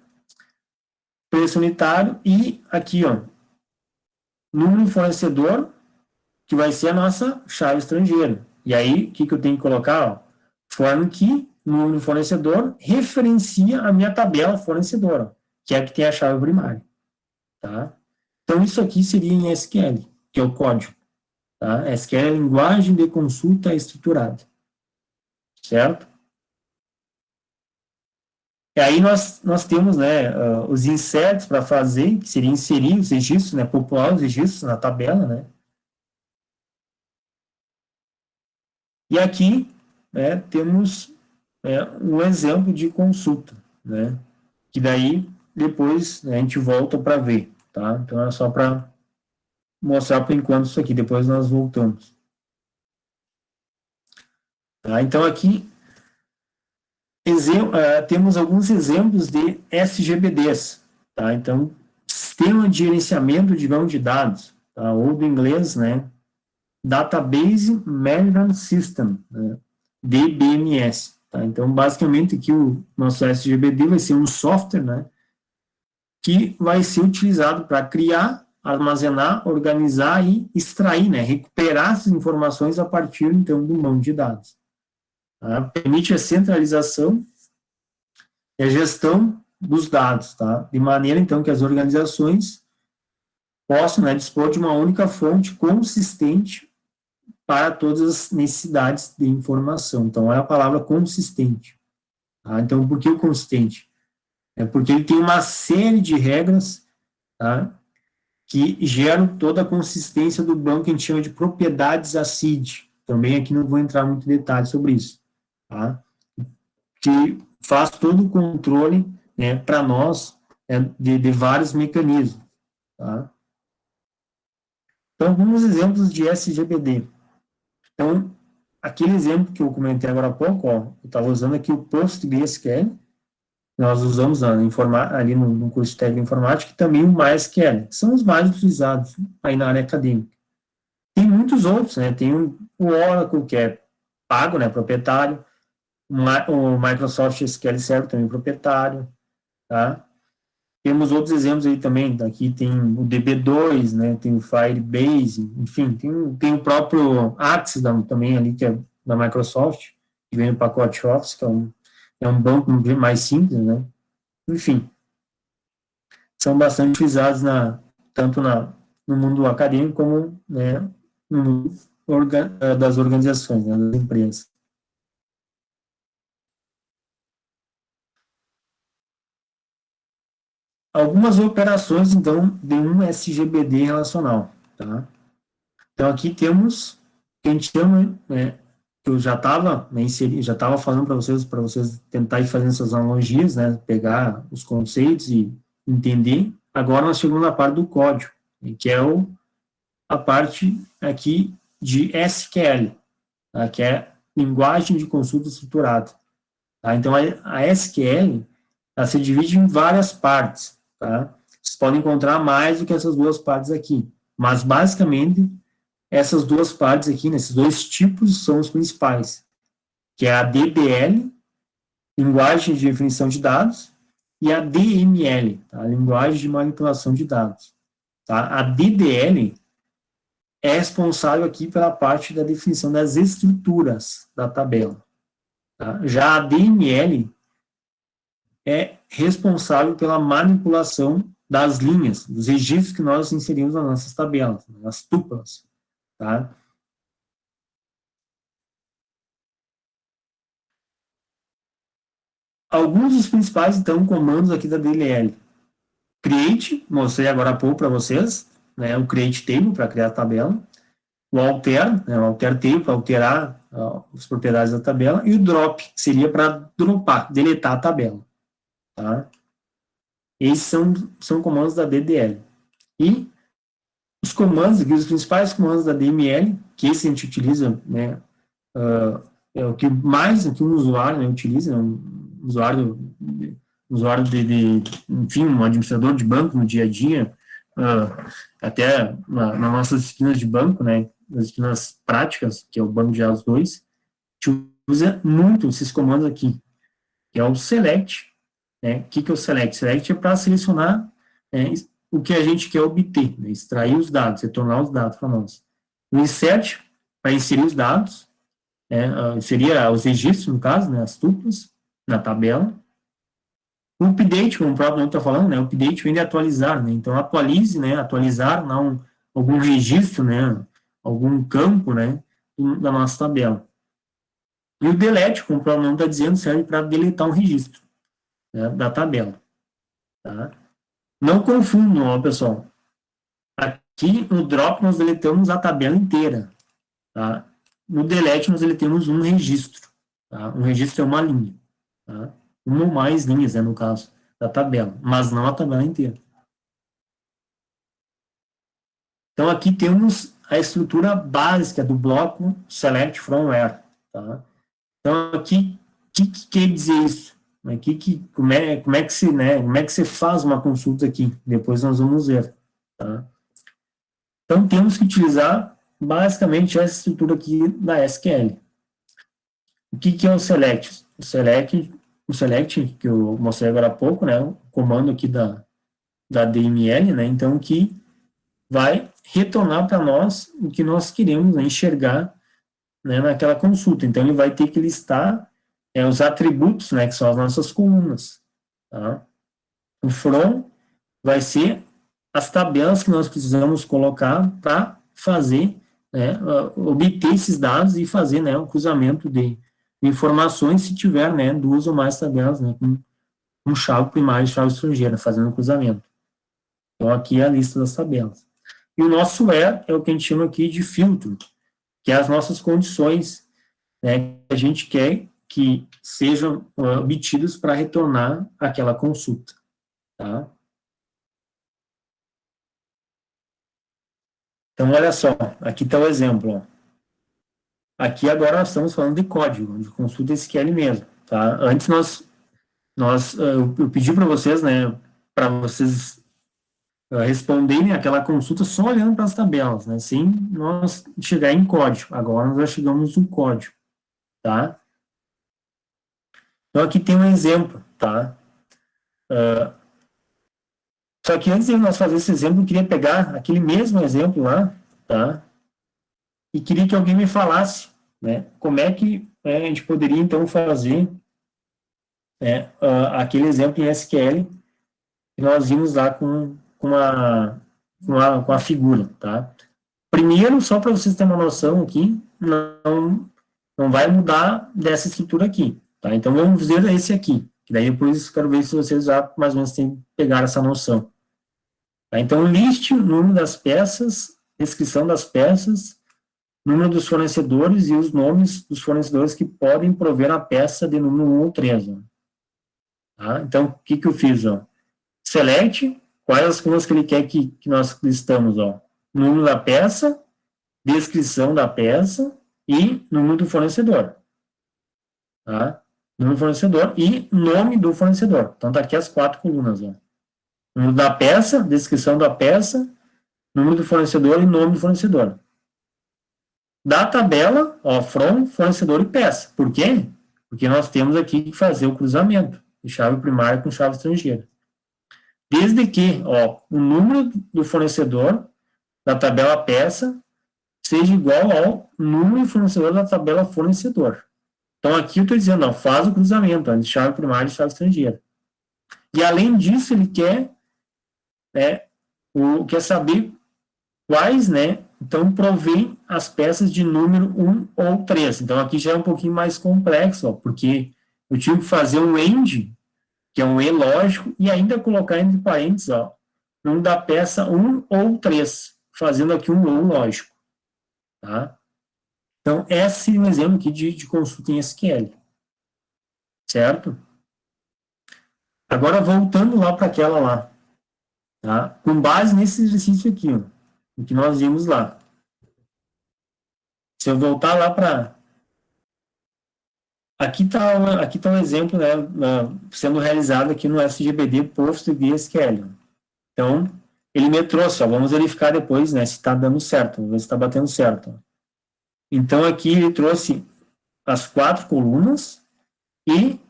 preço unitário, e aqui, ó, número do fornecedor, que vai ser a nossa chave estrangeira. E aí, o que eu tenho que colocar? Ó, forma que número do fornecedor referencia a minha tabela fornecedora, que é a que tem a chave primária. Tá? Então, isso aqui seria em SQL, que é o código. Tá? SQL é a linguagem de consulta estruturada. Certo? E aí nós temos, né, os inserts para fazer, que seria inserir os registros, né, popular os registros na tabela, né. E aqui, né, temos um exemplo de consulta, né, que daí depois, né, a gente volta para ver, tá? Então é só para mostrar por enquanto isso aqui, depois nós voltamos. Tá? Então aqui temos alguns exemplos de SGBDs, tá? Então, Sistema de Gerenciamento de Banco de Dados, tá? Ou do inglês, né? Database Management System, né? DBMS, tá? Então, basicamente, aqui o nosso SGBD vai ser um software, né? Que vai ser utilizado para criar, armazenar, organizar e extrair, né? Recuperar essas informações a partir, então, do banco de dados. Tá? Permite a centralização e a gestão dos dados, tá? De maneira, então, que as organizações possam, né, dispor de uma única fonte consistente para todas as necessidades de informação. Então, é a palavra consistente. Tá? Então, por que o consistente? É porque ele tem uma série de regras, tá, que geram toda a consistência do banco, que a gente chama de propriedades ACID. Também aqui não vou entrar muito em detalhes sobre isso. Tá? Que faz todo o controle, né, para nós, de vários mecanismos. Tá? Então, alguns exemplos de SGBD. Então, aquele exemplo que eu comentei agora há pouco, ó, eu estava usando aqui o PostgreSQL, nós usamos ali no curso de técnica informática, e também o MySQL, que são os mais utilizados aí na área acadêmica. Tem muitos outros, né? Tem o Oracle, que é pago, né, proprietário, o Microsoft SQL Server também proprietário, tá? Temos outros exemplos aí também, aqui tem o DB2, né, tem o Firebase, enfim, tem o próprio Axis também ali, que é da Microsoft, que vem no pacote Office, que é um banco mais simples, né, enfim, são bastante utilizados tanto no mundo acadêmico como, né, no mundo das organizações, né, das empresas. Algumas operações, então, de um SGBD relacional, tá? Então, aqui temos o que a gente chama, né, que eu já estava, né, já estava falando para vocês tentarem fazer essas analogias, né, pegar os conceitos e entender. Agora nós chegamos na parte do código, que é a parte aqui de SQL, tá, que é linguagem de consulta estruturada. Tá? Então, a SQL, ela se divide em várias partes. Tá? Vocês podem encontrar mais do que essas duas partes aqui, mas basicamente essas duas partes aqui, nesses dois tipos, são os principais, que é a DDL, linguagem de definição de dados, e a DML, tá? Linguagem de manipulação de dados. Tá? A DDL é responsável aqui pela parte da definição das estruturas da tabela. Tá? Já a DML é responsável pela manipulação das linhas, dos registros que nós inserimos nas nossas tabelas, nas tuplas. Tá? Alguns dos principais, então, comandos aqui da DLL. Create, mostrei agora há pouco para vocês, né, o create table para criar a tabela. o alter, né, o alter table, para alterar as propriedades da tabela, e o drop, que seria para dropar, deletar a tabela. Tá? Esses são comandos da DDL. E os comandos, os principais comandos da DML, que esse a gente utiliza, né, é o que mais o que um usuário, né, utiliza, né, um usuário enfim, um administrador de banco no dia a dia, até nas nossas disciplinas de banco, né, nas disciplinas práticas, que é o banco de dados 2, a gente usa muito esses comandos aqui, que é o select, né, o que é o select? Select é para selecionar o que a gente quer obter, né, extrair os dados, retornar os dados para nós. O insert, para inserir os dados, seria os registros, no caso, né, as tuplas, na tabela. O update, como o próprio nome está falando, né, o update vem de atualizar, né, então atualize, né, atualizar algum registro, né, algum campo, né, da nossa tabela. E o delete, como o próprio nome está dizendo, serve para deletar um registro, né, da tabela. Tá? Não confundam, ó, pessoal. Aqui no drop nós deletamos a tabela inteira. Tá? No delete nós deletamos um registro. Tá? Um registro é uma linha. Tá? Uma ou mais linhas, no caso, da tabela, mas não a tabela inteira. Então, aqui temos a estrutura básica do bloco select from where. Tá? Então, aqui, o que quer dizer isso? Como é que se faz uma consulta aqui? Depois nós vamos ver. Tá? Então, temos que utilizar basicamente essa estrutura aqui da SQL. O que é o select? O select que eu mostrei agora há pouco, né, o comando aqui da DML, né, então que vai retornar para nós o que nós queremos, né, enxergar, né, naquela consulta. Então, ele vai ter que listar os atributos, né, que são as nossas colunas. Tá? O from vai ser as tabelas que nós precisamos colocar para fazer, né, obter esses dados e fazer, né, o cruzamento de informações se tiver, né, duas ou mais tabelas, né, com chave primária e chave estrangeira, fazendo o cruzamento. Então, aqui é a lista das tabelas. E o nosso where é o que a gente chama aqui de filtro, que é as nossas condições, né, que a gente quer que sejam obtidas para retornar aquela consulta. Tá? Então, olha só, aqui está o exemplo. Ó. Aqui agora nós estamos falando de código, de consulta SQL mesmo. Tá? Antes eu pedi para vocês, né, para vocês responderem aquela consulta só olhando para as tabelas, né, sem nós chegar em código. Agora nós já chegamos no código. Tá? Então, aqui tem um exemplo. Tá? Só que antes de nós fazer esse exemplo, eu queria pegar aquele mesmo exemplo lá, tá? E queria que alguém me falasse, né, como é que a gente poderia, então, fazer aquele exemplo em SQL que nós vimos lá com a figura, tá? Primeiro, só para vocês terem uma noção aqui, não vai mudar dessa estrutura aqui, tá? Então, vamos ver esse aqui, que daí depois quero ver se vocês já mais ou menos pegaram essa noção. Tá? Então, liste o número das peças, descrição das peças, número dos fornecedores e os nomes dos fornecedores que podem prover a peça de número 1 ou 3. Ó. Tá? Então, o que eu fiz? Ó? Select, quais as colunas que ele quer que nós listamos? Ó? Número da peça, descrição da peça e número do fornecedor. Tá? Número do fornecedor e nome do fornecedor. Então, tá aqui as 4 colunas. Ó. Número da peça, descrição da peça, número do fornecedor e nome do fornecedor. Da tabela, ó, from, fornecedor e peça. Por quê? Porque nós temos aqui que fazer o cruzamento de chave primária com chave estrangeira. Desde que ó, o número do fornecedor da tabela peça seja igual ao número do fornecedor da tabela fornecedor. Então, aqui eu estou dizendo, ó, faz o cruzamento de chave primária e chave estrangeira. E, além disso, ele quer, quer saber quais, né, então, provém as peças de número 1 ou 3. Então, aqui já é um pouquinho mais complexo, ó, porque eu tive que fazer um AND, que é um E lógico, e ainda colocar entre parênteses, ó, número da peça 1 ou 3, fazendo aqui um OU lógico. tá? Então, esse seria um exemplo aqui de consulta em SQL, certo? Agora, voltando lá para aquela lá, tá? Com base nesse exercício aqui, ó, o que nós vimos lá. Se eu voltar lá para... aqui tá um exemplo, né, sendo realizado aqui no SGBD PostgreSQL. Então, ele me trouxe, ó, vamos verificar depois, né, se está dando certo, vamos ver se está batendo certo. Ó. Então, aqui ele trouxe as 4 colunas e,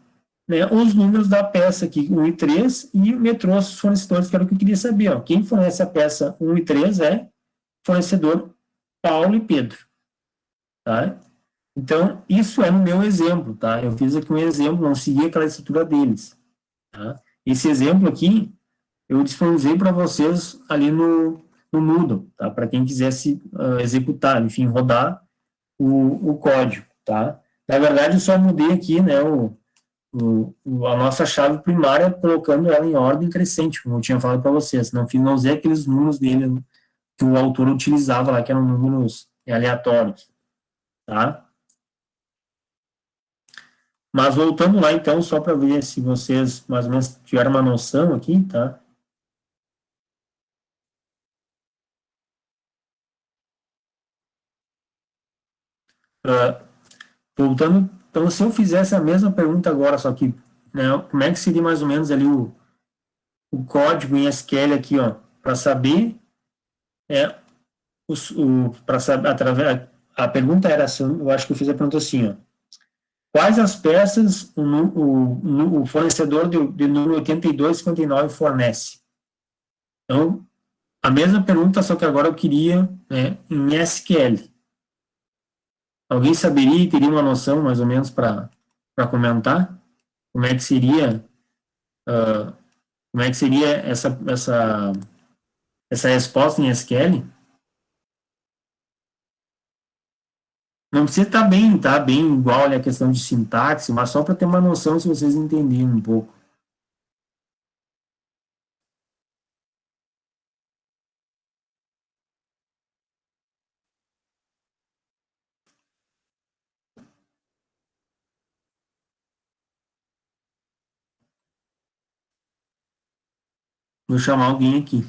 né, os números da peça aqui, 1 e 3, e me trouxe os fornecedores, que era o que eu queria saber. Ó. Quem fornece a peça 1 e 3 é fornecedor Paulo e Pedro. Tá? Então, isso é no meu exemplo. Tá? Eu fiz aqui um exemplo, não segui aquela estrutura deles. Tá? Esse exemplo aqui, eu disponibilizei para vocês ali no Moodle, tá? Para quem quisesse executar, enfim, rodar o código, tá? Na verdade, eu só mudei aqui, né, a nossa chave primária, colocando ela em ordem crescente, como eu tinha falado para vocês. Não usei aqueles números dele que o autor utilizava lá, que eram números aleatórios, tá? Mas voltando lá, então, só para ver se vocês mais ou menos tiveram uma noção aqui, tá? Uh, voltando, então, se eu fizesse a mesma pergunta agora, só que, né, como é que seria mais ou menos ali o código em SQL aqui, ó, para saber, é, para saber, através, a pergunta era, eu acho que eu fiz a pergunta assim, ó, quais as peças o fornecedor de número 8259 fornece? Então, a mesma pergunta, só que agora eu queria, né, em SQL. Alguém saberia, teria uma noção, mais ou menos, para comentar? Como é que seria, uh, como é que seria essa resposta em SQL? Não precisa estar bem, tá? Bem igual ali a questão de sintaxe, mas só para ter uma noção se vocês entenderem um pouco. Vou chamar alguém aqui.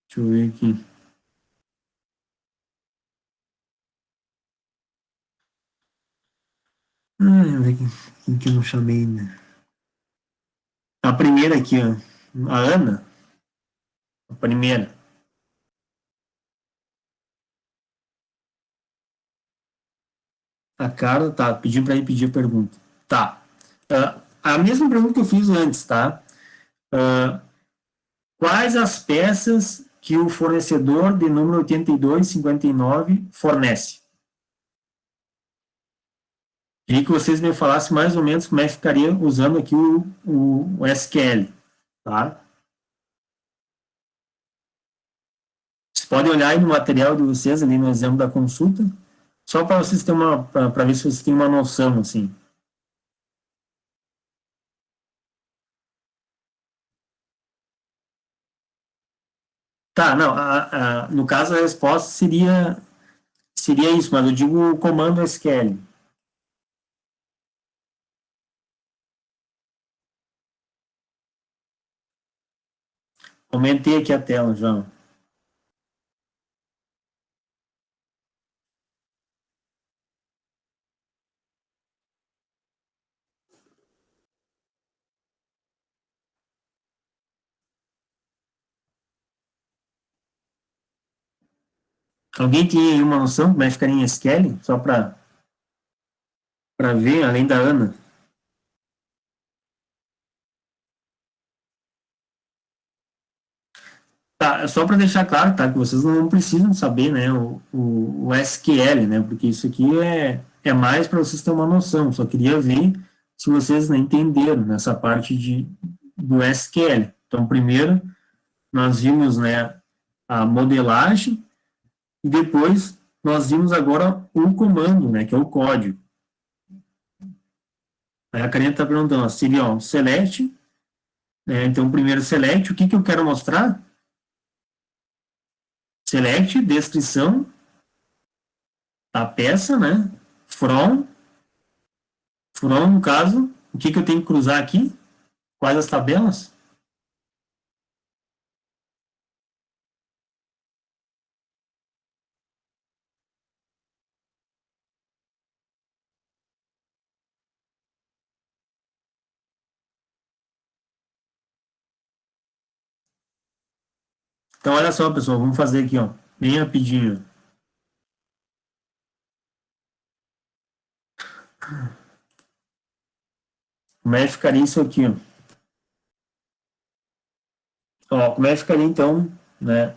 Deixa eu ver aqui. Deixa eu ver quem que eu não chamei ainda. A primeira aqui, ó. A Ana. A primeira. A Carla, tá. Pediu para repetir a pergunta. Tá. A mesma pergunta que eu fiz antes, tá? Ah, quais as peças que o fornecedor de número 8259 fornece? Queria que vocês me falassem mais ou menos como é que ficaria usando aqui o SQL, tá? Vocês podem olhar aí no material de vocês, ali no exemplo da consulta, só para vocês terem para ver se vocês têm uma noção, assim. Tá, não, no caso a resposta seria isso, mas eu digo o comando SQL. Aumentei aqui a tela, João. Alguém tem aí uma noção como é que ficaria em SQL? Só para ver, além da Ana. Tá, só para deixar claro, tá, que vocês não precisam saber, né, o SQL, né, porque isso aqui é mais para vocês terem uma noção. Só queria ver se vocês, né, entenderam nessa parte do SQL. Então, primeiro, nós vimos, né, a modelagem e depois nós vimos agora o comando, né, que é o código. Aí a Karina está perguntando, ó, seria, ó, select, né, então, primeiro select, o que que eu quero mostrar? select, descrição da peça, né? From, no caso, o que eu tenho que cruzar aqui? Quais as tabelas? Então, olha só, pessoal, vamos fazer aqui, ó, bem rapidinho. Como é que ficaria isso aqui, ó? Ó, como é que ficaria, então, né?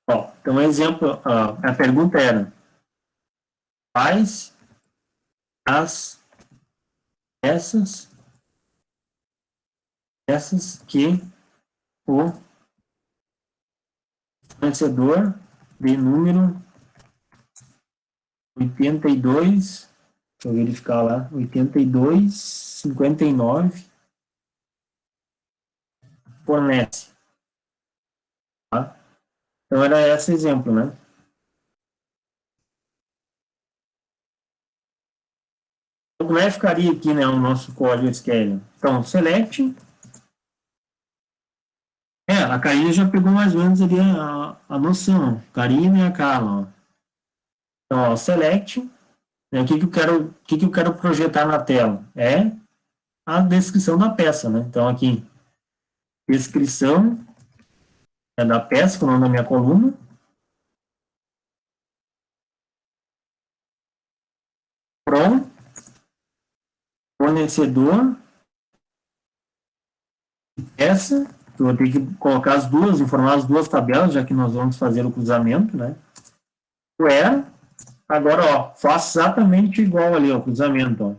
Ó, então, um exemplo, ó, a pergunta era, quais as peças que o fornecedor de número 82, deixa eu verificar lá, 8259 fornece, tá? Então, era esse exemplo, né? Então, como é que ficaria aqui, né, o nosso código SQL? Então, select, a Karina já pegou mais ou menos ali a noção, Karina e a Carla, ó. Então, ó, select, né, o que eu quero projetar na tela? É a descrição da peça, né? Então, aqui, descrição da peça, com o nome da minha coluna, from, fornecedor, peça, eu vou ter que colocar as duas, informar as duas tabelas, já que nós vamos fazer o cruzamento, né? Where, agora, ó, faço exatamente igual ali, ó, o cruzamento, ó.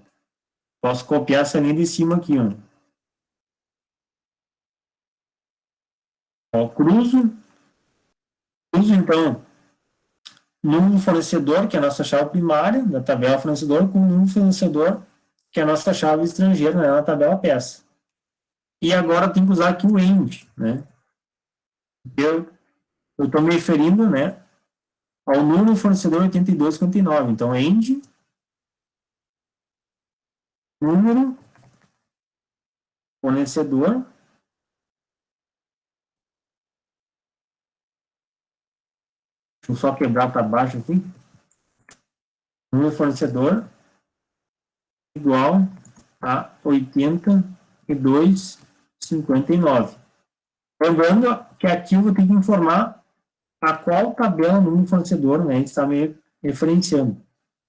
Posso copiar essa linha de cima aqui, ó. Ó, cruzo então, número fornecedor, que é a nossa chave primária, da tabela fornecedor, com o número fornecedor, que é a nossa chave estrangeira, né, na tabela peça. E agora eu tenho que usar aqui o end, né? Eu estou me referindo, né, ao número fornecedor 8259. Então, end, número fornecedor, deixa eu só quebrar para baixo aqui, número fornecedor igual a 82,59. Lembrando que aqui eu vou ter que informar a qual tabela o número fornecedor, né, está me referenciando.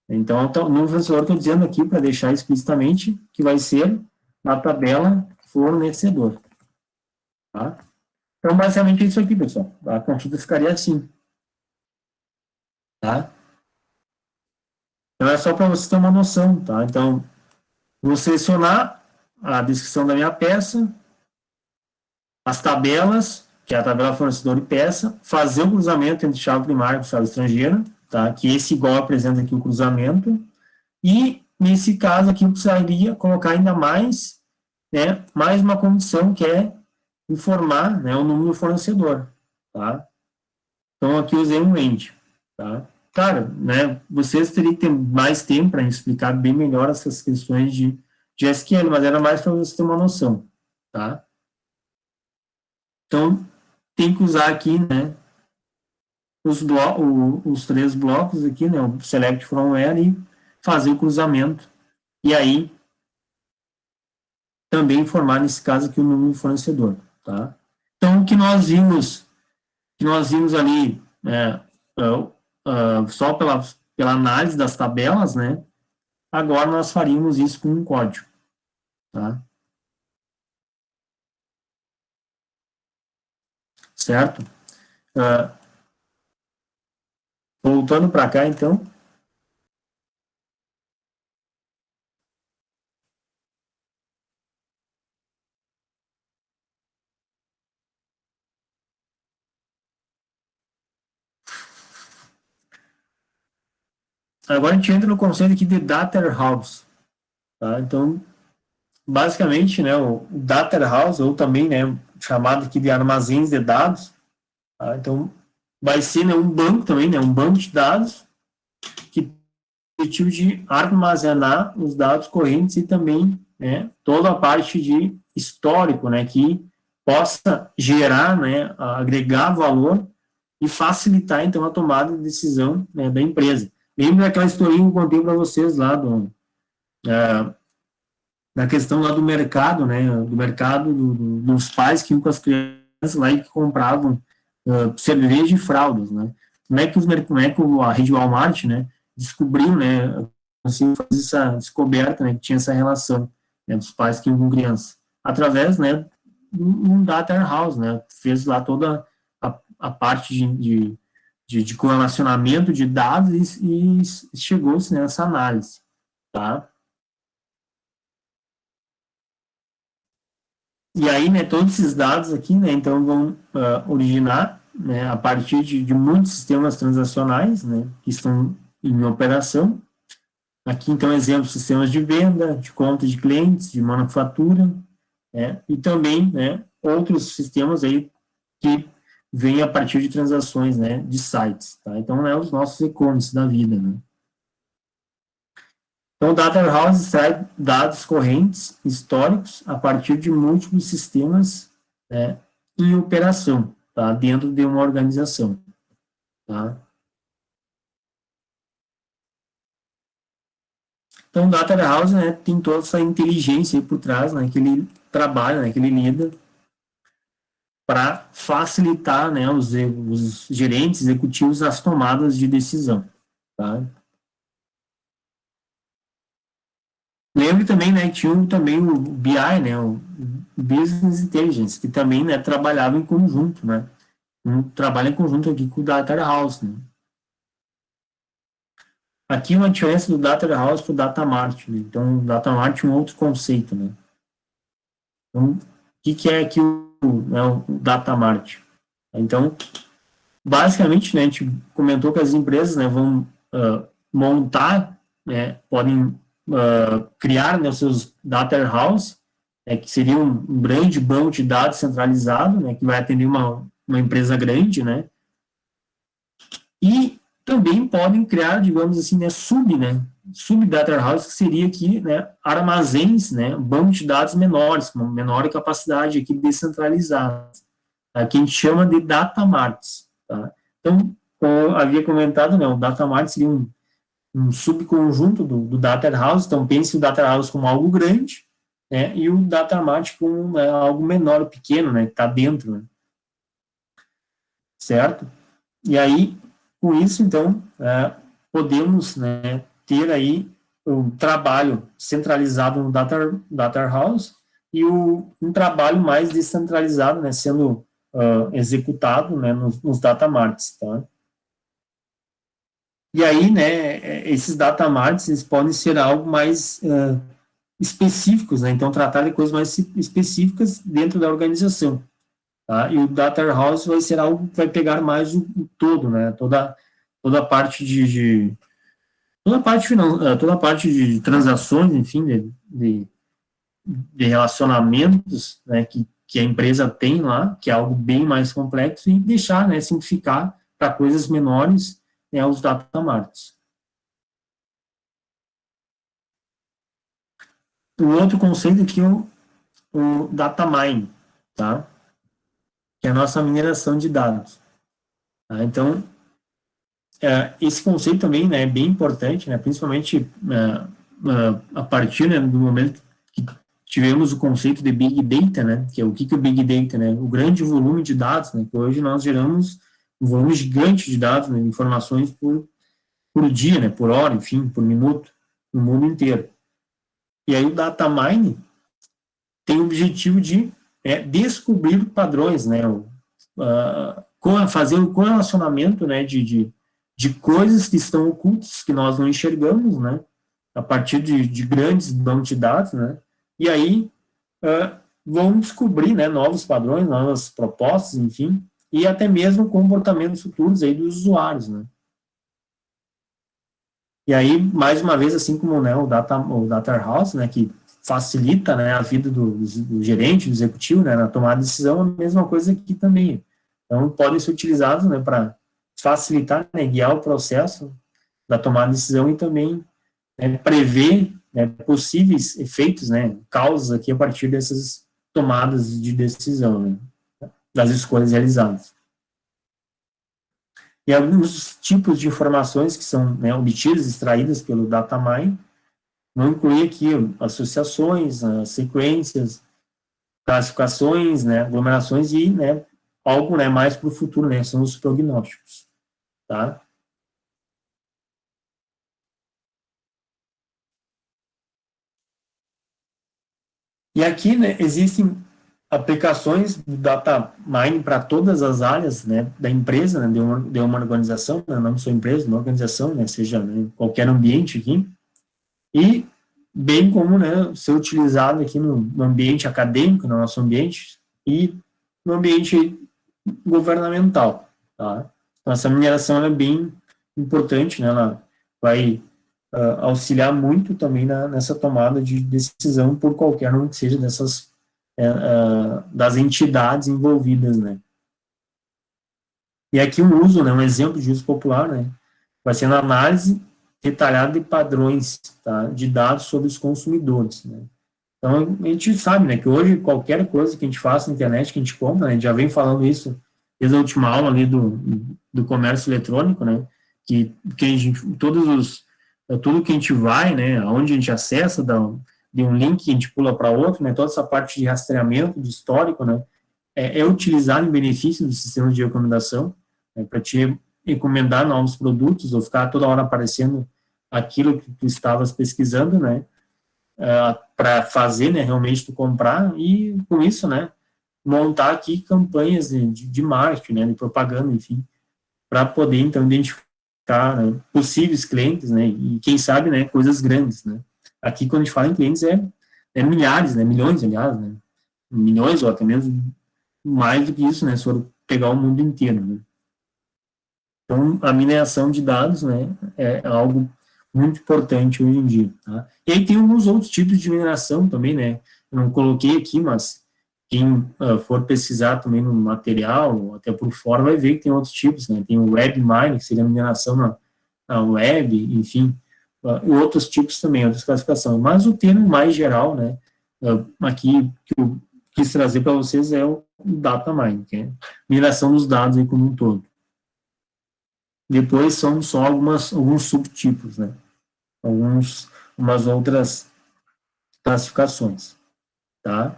Então, o número fornecedor estou dizendo aqui para deixar explicitamente que vai ser na tabela fornecedor. Tá? Então, basicamente é isso aqui, pessoal. A consulta ficaria assim. Tá? Então, é só para você ter uma noção. Tá? Então, vou selecionar a descrição da minha peça, as tabelas, que é a tabela fornecedor e peça, fazer o cruzamento entre chave primária e chave estrangeira, tá? Que esse igual apresenta aqui o cruzamento, e nesse caso aqui eu precisaria colocar ainda mais, né, mais uma condição que é informar, né, o número do fornecedor, tá? Então aqui eu usei um end, tá? Claro, né, vocês teriam que ter mais tempo para explicar bem melhor essas questões de SQL, mas era mais para você ter uma noção, tá? Então, tem que usar aqui, né, os três blocos aqui, né, o select from where e fazer o cruzamento. E aí, também informar, nesse caso aqui, o número do fornecedor, tá? Então, o que nós vimos ali, né, só pela análise das tabelas, né, agora nós faríamos isso com um código, tá? Certo? Uh, voltando para cá, então, Agora a gente entra no conceito aqui de Data House, tá? Então, basicamente, né, o Data House, ou também, né, chamado aqui de armazéns de dados, tá? Então, vai ser, né, um banco também, né, um banco de dados que tem o objetivo de armazenar os dados correntes e também, né, toda a parte de histórico, né, que possa gerar, né, agregar valor e facilitar, então, a tomada de decisão, né, da empresa. Lembra aquela historinha que eu contei para vocês lá na questão lá do mercado, né, do mercado dos pais que iam com as crianças lá e que compravam cerveja e fraldas, né? Como é que a rede Walmart, né, descobriu, né, assim, fazer essa descoberta, né, que tinha essa relação, né, dos pais que iam com crianças, através, né, um data house, né, fez lá toda a parte de correlacionamento de dados e chegou-se nessa análise, tá? E aí, né, todos esses dados aqui, né, então vão originar, né, a partir de muitos sistemas transacionais, né, que estão em operação. Aqui, então, exemplo, sistemas de venda, de conta de clientes, de manufatura, né, e também, né, outros sistemas aí que vêm a partir de transações, né, de sites, tá? Então, né, os nossos e-commerce da vida, né. Então, o Data Warehouse extrai dados correntes históricos a partir de múltiplos sistemas, né, em operação, tá, dentro de uma organização. Tá? Então, o Data Warehouse, né, tem toda essa inteligência aí por trás, né, que ele trabalha, né, que ele lida para facilitar, né, os gerentes executivos as tomadas de decisão. Tá? Lembre também, né, que tinha também o BI, né, o Business Intelligence, que também, né, trabalhava em conjunto, né, trabalha em conjunto aqui com o Data Warehouse, né. Aqui uma diferença do Data Warehouse para o Data Mart, né, então o Data Mart é um outro conceito, né. Então, o que é aqui o Data Mart? Então, basicamente, né, a gente comentou que as empresas, né, vão montar, né, podem criar, né, os seus data warehouse, que seria um grande banco de dados centralizado, né, que vai atender uma empresa grande, né, e também podem criar, digamos assim, sub data warehouse, que seria aqui, né, armazéns, né, banco de dados menores, com menor capacidade aqui descentralizados, tá, que a gente chama de data marts, tá? Então, como eu havia comentado, né, o data mart seria um subconjunto do data warehouse, então pense o data warehouse como algo grande, né, e o data mart como, né, algo menor, pequeno, né, que está dentro, né, certo? E aí, com isso, então, podemos, né, ter aí um trabalho centralizado no data warehouse e um trabalho mais descentralizado, né, sendo executado, né, nos data marts, tá? E aí, né, esses data marts, eles podem ser algo mais específicos, né, então tratar de coisas mais específicas dentro da organização, tá? E o data warehouse vai ser algo que vai pegar mais o todo, né, toda a parte toda a parte de transações, enfim, de relacionamentos, né, que a empresa tem lá, que é algo bem mais complexo, e deixar, né, simplificar para coisas menores, né, os data marts. O outro conceito aqui é o data mine, tá? Que é a nossa mineração de dados. Tá? Então, esse conceito também, né, é bem importante, né, principalmente a partir, né, do momento que tivemos o conceito de Big Data, né, que é o que é o Big Data, né, o grande volume de dados, né, que hoje nós geramos um volume gigante de dados, né, informações por dia, né, por hora, enfim, por minuto, no mundo inteiro. E aí o data mine tem o objetivo de descobrir padrões, né, fazer o correlacionamento, né, de coisas que estão ocultas, que nós não enxergamos, né, a partir de grandes bancos de dados, né, e aí vão descobrir, né, novos padrões, novas propostas, enfim, e até mesmo comportamentos futuros aí dos usuários, né. E aí, mais uma vez, assim como, né, o Data House, né, que facilita, né, a vida do gerente, do executivo, né, na tomada de decisão, a mesma coisa aqui também. Então, podem ser utilizados, né, para facilitar, né, guiar o processo da tomada de decisão e também, né, prever, né, possíveis efeitos, né, causas aqui a partir dessas tomadas de decisão, né, das escolhas realizadas. E alguns tipos de informações que são, né, obtidas, extraídas pelo data mine, não inclui aqui associações, sequências, classificações, né, aglomerações e, né, algo, né, mais para o futuro, né, são os prognósticos, tá? E aqui, né, existem aplicações do data mining para todas as áreas, né, da empresa, né, de uma organização, né, não só empresa, uma organização, né, seja, né, qualquer ambiente aqui, e bem como, né, ser utilizado aqui no ambiente acadêmico, no nosso ambiente, e no ambiente governamental, tá? Então, essa mineração é bem importante, né? Ela vai auxiliar muito também nessa tomada de decisão por qualquer um que seja dessas das entidades envolvidas, né? E aqui um uso, né, um exemplo de uso popular, né, vai ser na análise detalhada de padrões, tá, de dados sobre os consumidores, né. Então, a gente sabe, né, que hoje qualquer coisa que a gente faça na internet, que a gente compra, né, a gente já vem falando isso desde a última aula ali do comércio eletrônico, né, que a gente, tudo que a gente vai, né, aonde a gente acessa, de um link que a gente pula para outro, né, toda essa parte de rastreamento, de histórico, né, é utilizado em benefício do sistema de recomendação, né, para te recomendar novos produtos ou ficar toda hora aparecendo aquilo que tu estavas pesquisando, né, para fazer, né, realmente tu comprar e com isso, né, montar aqui campanhas de marketing, né, de propaganda, enfim, para poder então identificar, né, possíveis clientes, né, e quem sabe, né, coisas grandes, né. Aqui quando a gente fala em clientes é milhares, né, milhões, aliás, né, milhões ou até mesmo mais do que isso, né, se for pegar o mundo inteiro, né. Então, a mineração de dados, né, é algo muito importante hoje em dia, tá? E aí tem alguns outros tipos de mineração também, né? Eu não coloquei aqui, mas quem for pesquisar também no material, até por fora, vai ver que tem outros tipos, né? Tem o web mining, que seria a mineração na web, enfim, e outros tipos também, outras classificações. Mas o termo mais geral, né, aqui que eu quis trazer para vocês é o data mining, que é mineração dos dados aí como um todo. Depois são só alguns subtipos, né? Umas outras classificações, tá?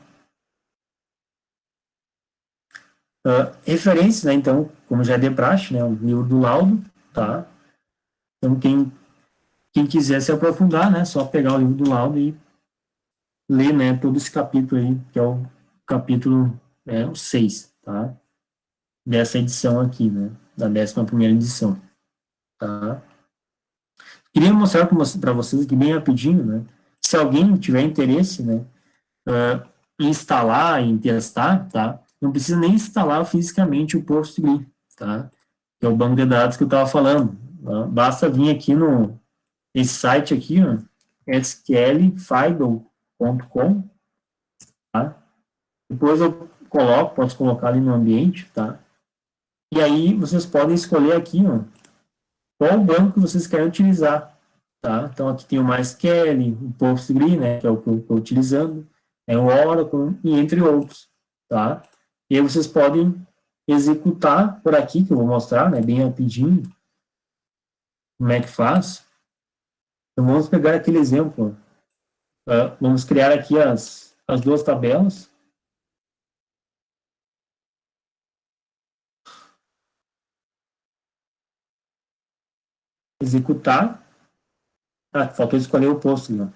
Referências, né? Então, como já é de praxe, né? O livro do laudo, tá? Então, quem quiser se aprofundar, né? Só pegar o livro do laudo e ler, né? Todo esse capítulo aí, que é o capítulo, o 6, tá? Dessa edição aqui, né? Da 11ª edição, tá? Queria mostrar para vocês aqui bem rapidinho, né? Se alguém tiver interesse, né? Instalar, em testar, tá? Não precisa nem instalar fisicamente o PostgreSQL, tá? Que é o banco de dados que eu estava falando. Tá? Basta vir aqui no esse site aqui, ó, sqlfidle.com, tá? Depois eu posso colocar ali no ambiente, tá? E aí vocês podem escolher aqui, ó, qual banco que vocês querem utilizar, tá? Então aqui tem o MySQL, o PostgreSQL, né, que é o que eu estou utilizando, o Oracle e entre outros, tá? E aí vocês podem executar por aqui, que eu vou mostrar, né, bem rapidinho, como é que faz. Então vamos pegar aquele exemplo, vamos criar aqui as duas tabelas, executar, faltou escolher o PostgreSQL,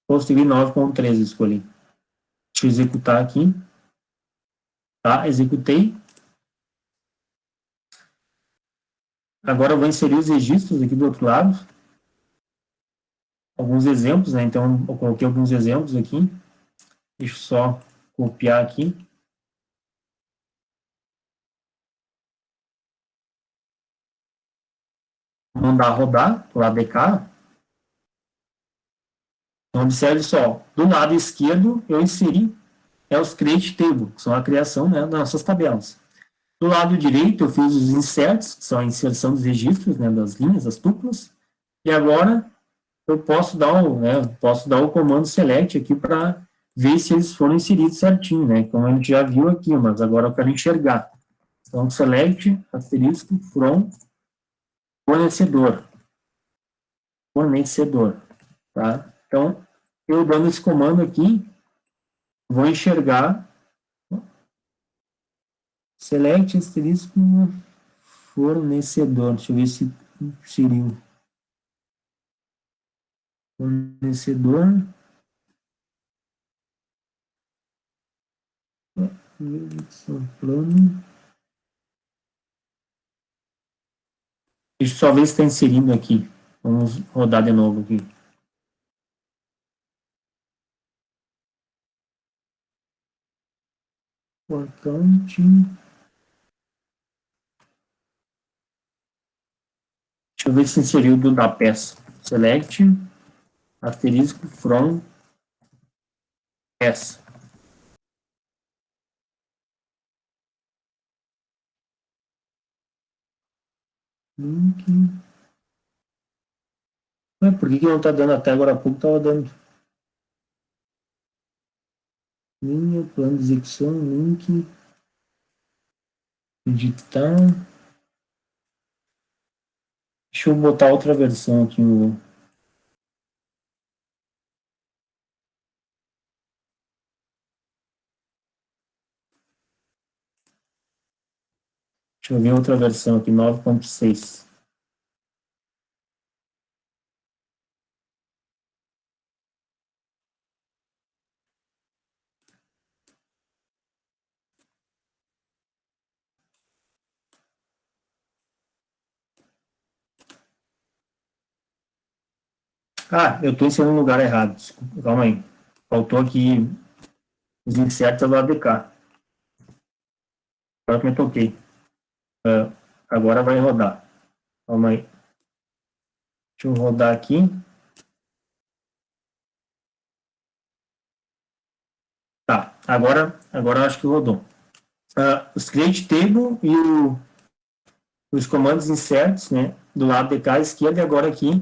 PostgreSQL 9.13 escolhi. Deixa eu executar aqui, tá? Executei. Agora eu vou inserir os registros aqui do outro lado, alguns exemplos, né? Então, eu coloquei alguns exemplos aqui. Deixa eu só copiar aqui. Mandar rodar por ADK. Então, observe só, do lado esquerdo eu inseri os create table, que são a criação, né, das nossas tabelas. Do lado direito eu fiz os inserts, que são a inserção dos registros, né, das linhas, das tuplas, e agora eu posso dar o comando select aqui para ver se eles foram inseridos certinho, né, como a gente já viu aqui, mas agora eu quero enxergar. Então, select, asterisco, from, fornecedor, tá? Então, eu dando esse comando aqui, vou enxergar select, asterisco, fornecedor. Deixa eu ver se inseriu. Fornecedor. Plano. Deixa eu só ver se está inserindo aqui. Vamos rodar de novo aqui. Accounting. Deixa eu ver se inseriu do da peça. Select, asterisco, from, peça. Link. Por que não está dando? Até agora há pouco estava dando. Linha, plano de execução, link. Editar. Deixa eu botar outra versão aqui no. Deixa eu ver outra versão aqui, 9.6. Ah, eu estou inserindo no lugar errado. Desculpa, calma aí. Faltou aqui os insertos do ADK. Agora que me toquei. Agora vai rodar. Calma aí. Deixa eu rodar aqui. Tá, agora acho que rodou. Os create table e os comandos inserts, né, do lado de cá à esquerda, e agora aqui,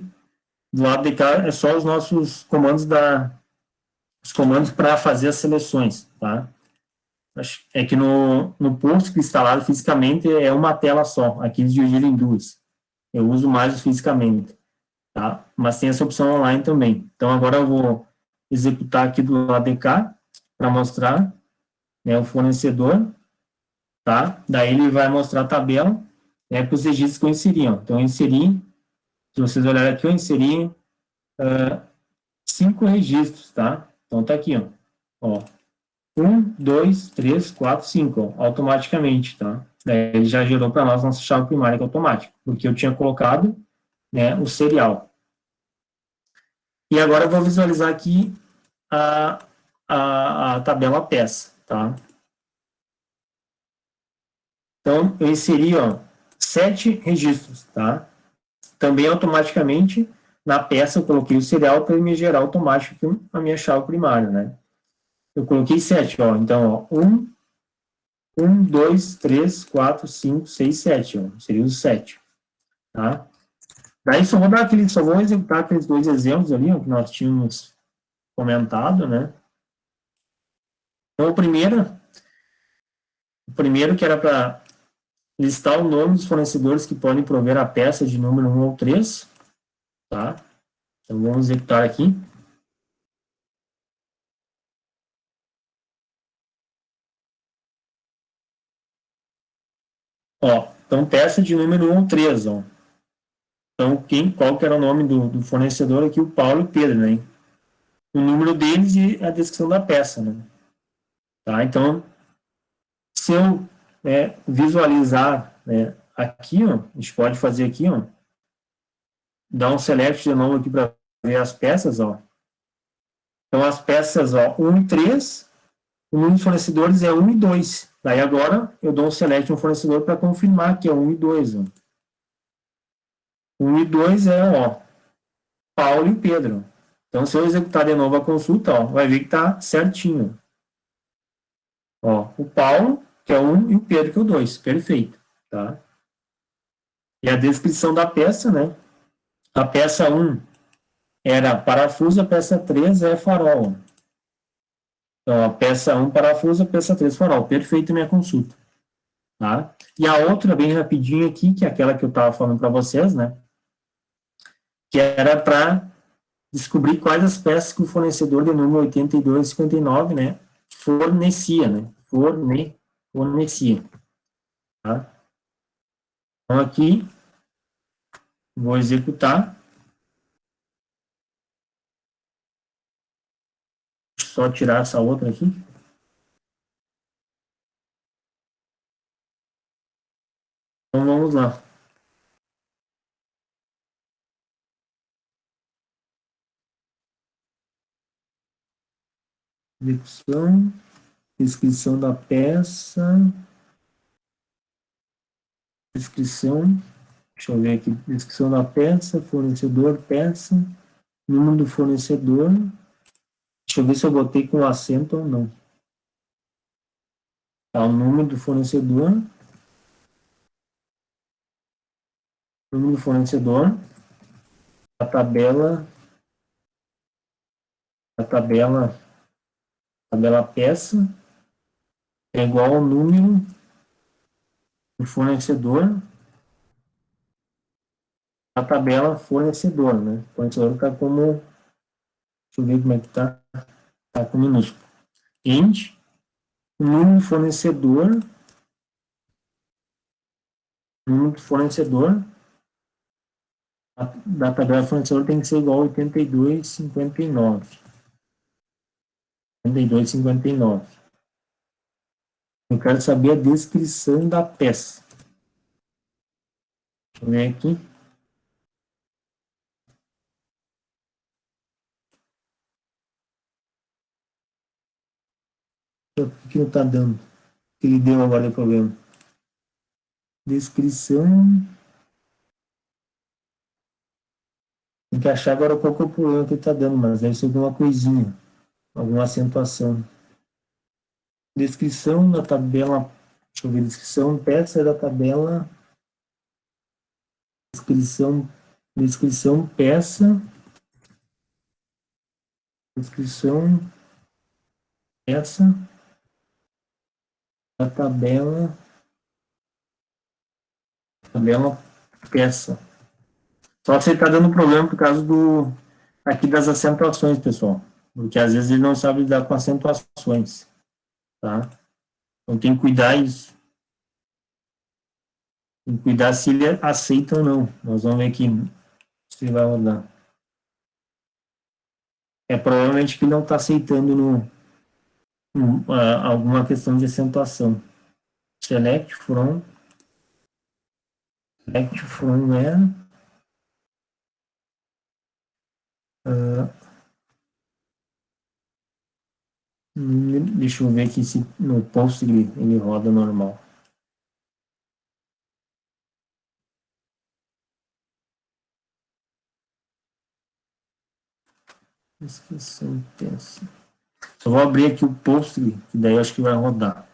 do lado de cá, é só os nossos comandos os comandos para fazer as seleções, tá? É que no post instalado fisicamente é uma tela só, aqui eles dividem em duas. Eu uso mais o fisicamente, tá? Mas tem essa opção online também. Então, agora eu vou executar aqui do lado de cá, para mostrar, né, o fornecedor, tá? Daí ele vai mostrar a tabela, né, para os registros que eu inseri, ó. Então, eu inseri, se vocês olharem aqui, eu inseri 5 registros, tá? Então, tá aqui, ó. 1, 2, 3, 4, 5, automaticamente, tá? Daí ele já gerou para nós nossa chave primária que é automática, porque eu tinha colocado, né, o serial. E agora eu vou visualizar aqui a tabela peça, tá? Então, eu inseri, ó, 7 registros, tá? Também automaticamente, na peça, eu coloquei o serial para ele me gerar automático a minha chave primária, né? Eu coloquei 7, ó. Então, ó, 1, 2, 3, 4, 5, 6, 7, ó. Seria os 7, tá? Daí só vou executar aqueles dois exemplos ali, ó, que nós tínhamos comentado, né? Então, o primeiro que era para listar o nome dos fornecedores que podem prover a peça de número 1 ou 3, tá? Então, vamos executar aqui. Ó, então, peça de número 1 ou 3, ó. Então, qual que era o nome do fornecedor aqui? O Paulo e o Pedro, né? O número deles e a descrição da peça, né? Tá? Então, se eu, né, visualizar, né, aqui, ó, a gente pode fazer aqui, ó, dar um select de novo aqui para ver as peças, ó. Então, as peças, ó, 1 e 3, o número de fornecedores é 1 e 2. Daí agora eu dou um select no fornecedor para confirmar que é 1 e 2. Ó. 1 e 2 é, ó, Paulo e Pedro. Então, se eu executar de novo a consulta, ó, vai ver que está certinho. Ó, o Paulo, que é o 1, e o Pedro, que é o 2. Perfeito. Tá? E a descrição da peça, né? A peça 1 era parafuso, a peça 3 é farol. Então, a peça 1, parafuso, a peça 3, farol. Perfeito minha consulta. Tá? E a outra, bem rapidinho aqui, que é aquela que eu estava falando para vocês, né? Que era para descobrir quais as peças que o fornecedor de número 8259, né, fornecia, né, fornecia, tá? Então, aqui, vou executar, só tirar essa outra aqui. Então, vamos lá. Execução, descrição da peça, descrição, deixa eu ver aqui, descrição da peça, fornecedor, peça, número do fornecedor, deixa eu ver se eu botei com acento ou não. Tá, o número do fornecedor, a tabela, a tabela, tabela peça é igual ao número do fornecedor, a tabela fornecedor, né? O fornecedor está como, deixa eu ver como é que está, está com minúsculo. Int, número do fornecedor, da tabela fornecedor tem que ser igual a 82,59. 82,59. Eu quero saber a descrição da peça. Deixa eu ver aqui. O que não está dando? O que ele deu agora de problema? Descrição. Tem que achar agora qual que é o problema que ele está dando, mas deve ser alguma coisinha, alguma acentuação. Descrição da tabela. Deixa eu ver, descrição, peça da tabela. Descrição, peça. Descrição, peça da tabela, peça. Só que você está dando problema por causa aqui das acentuações, pessoal. Porque às vezes ele não sabe lidar com acentuações, tá? Então tem que cuidar isso. Tem que cuidar se ele aceita ou não. Nós vamos ver aqui se ele vai rodar. É provavelmente que ele não está aceitando alguma questão de acentuação. Select from where deixa eu ver aqui se no post ele roda normal. Descrição peça. Só vou abrir aqui o post, que daí eu acho que vai rodar.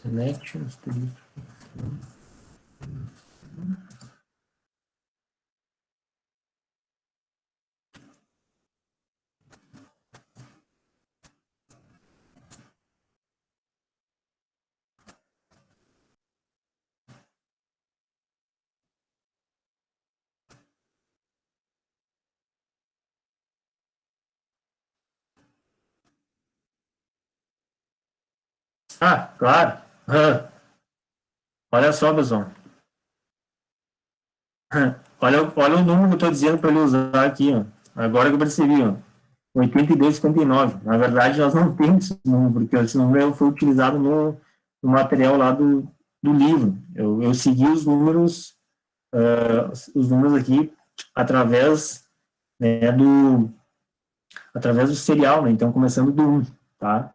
Selections, Ah, claro. Olha só, pessoal. Olha o número que eu estou dizendo para ele usar aqui, ó. Agora que eu percebi, ó. 82,59. Na verdade, nós não temos esse número, porque esse número foi utilizado no material lá do livro. Eu segui os números aqui através, né, através do serial, né? Então, começando do 1, tá?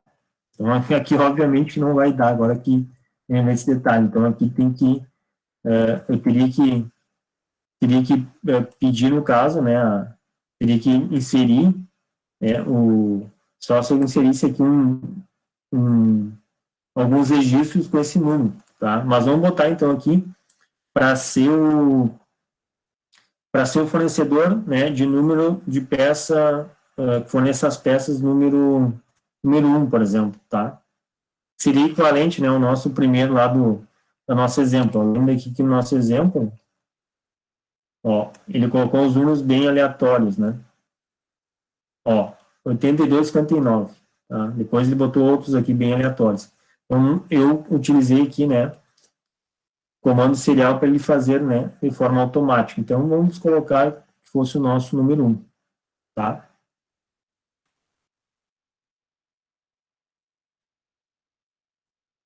Então, aqui, obviamente, não vai dar agora aqui esse detalhe. Então, aqui tem que, eu teria que pedir, no caso, né, teria que inserir, né, só se eu inserisse aqui um, alguns registros com esse número, tá? Mas vamos botar, então, aqui para ser o fornecedor, né, de número de peça, que forneça as peças número 1, por exemplo, tá? Seria equivalente, né, ao nosso primeiro lá do nosso exemplo. Lembra aqui que no nosso exemplo, ó, ele colocou os números bem aleatórios, né? Ó, 82,59, tá? Depois ele botou outros aqui bem aleatórios. Então, eu utilizei aqui, né, comando serial para ele fazer, né, de forma automática. Então, vamos colocar que fosse o nosso número 1, tá?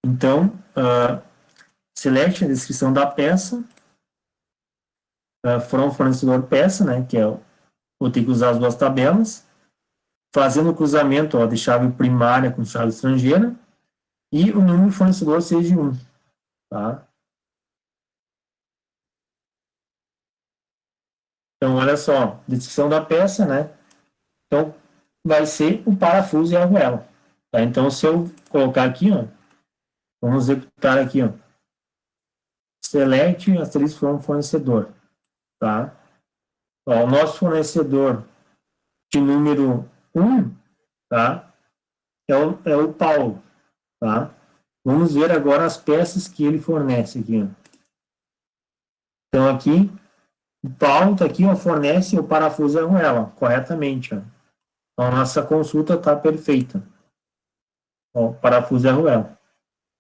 Então, select a descrição da peça, from fornecedor peça, né, que é, vou ter que usar as duas tabelas, fazendo o cruzamento, ó, de chave primária com chave estrangeira, e o número de fornecedor seja 1, tá? Então, olha só, descrição da peça, né? Então, vai ser o parafuso e a argoela, tá? Então, se eu colocar aqui, ó, vamos executar aqui, ó, select asterisco from fornecedor, tá? Ó, o nosso fornecedor de número 1, tá? É o Paulo, tá? Vamos ver agora as peças que ele fornece aqui, ó. Então, aqui, o Paulo está aqui, ó, fornece o parafuso e a argoela, corretamente, ó. Então, a nossa consulta está perfeita. Ó, parafuso e argoela,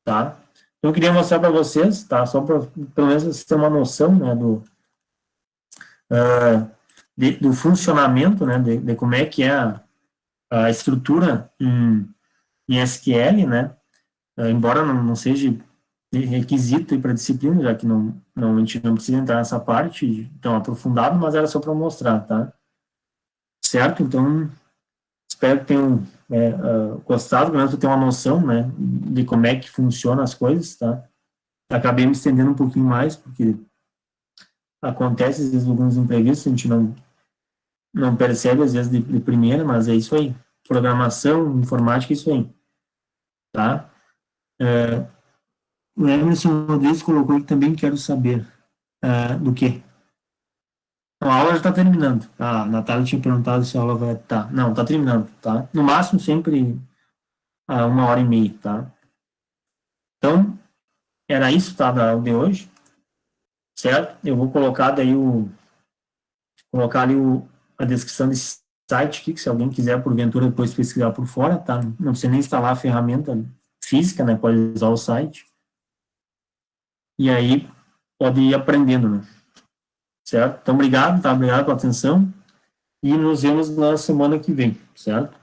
tá? Então, eu queria mostrar para vocês, tá? Só para, pelo menos, vocês terem uma noção, né, do funcionamento, né, de como é que é a estrutura em SQL, né? Embora não seja requisito para a disciplina, já que a gente não precisa entrar nessa parte tão aprofundado, mas era só para mostrar, tá? Certo? Então, espero que tenham gostado, pelo menos ter uma noção, né, de como é que funciona as coisas, tá? Acabei me estendendo um pouquinho mais, porque acontece, às vezes, alguns imprevistos, a gente não percebe, às vezes, de primeira, mas é isso aí. Programação, informática, é isso aí, tá? O Emerson Rodrigues colocou que também quero saber do quê? Não, a aula já está terminando. A Natália tinha perguntado se a aula vai estar. Não, está terminando, tá? No máximo, sempre 1 hora e meia, tá? Então, era isso, tá, da aula de hoje, certo? Eu vou colocar daí colocar ali a descrição desse site aqui, que se alguém quiser, porventura, depois pesquisar por fora, tá? Não precisa nem instalar a ferramenta física, né? Pode usar o site. E aí, pode ir aprendendo, né? Certo? Então, obrigado, tá? Obrigado pela atenção. E nos vemos na semana que vem, certo?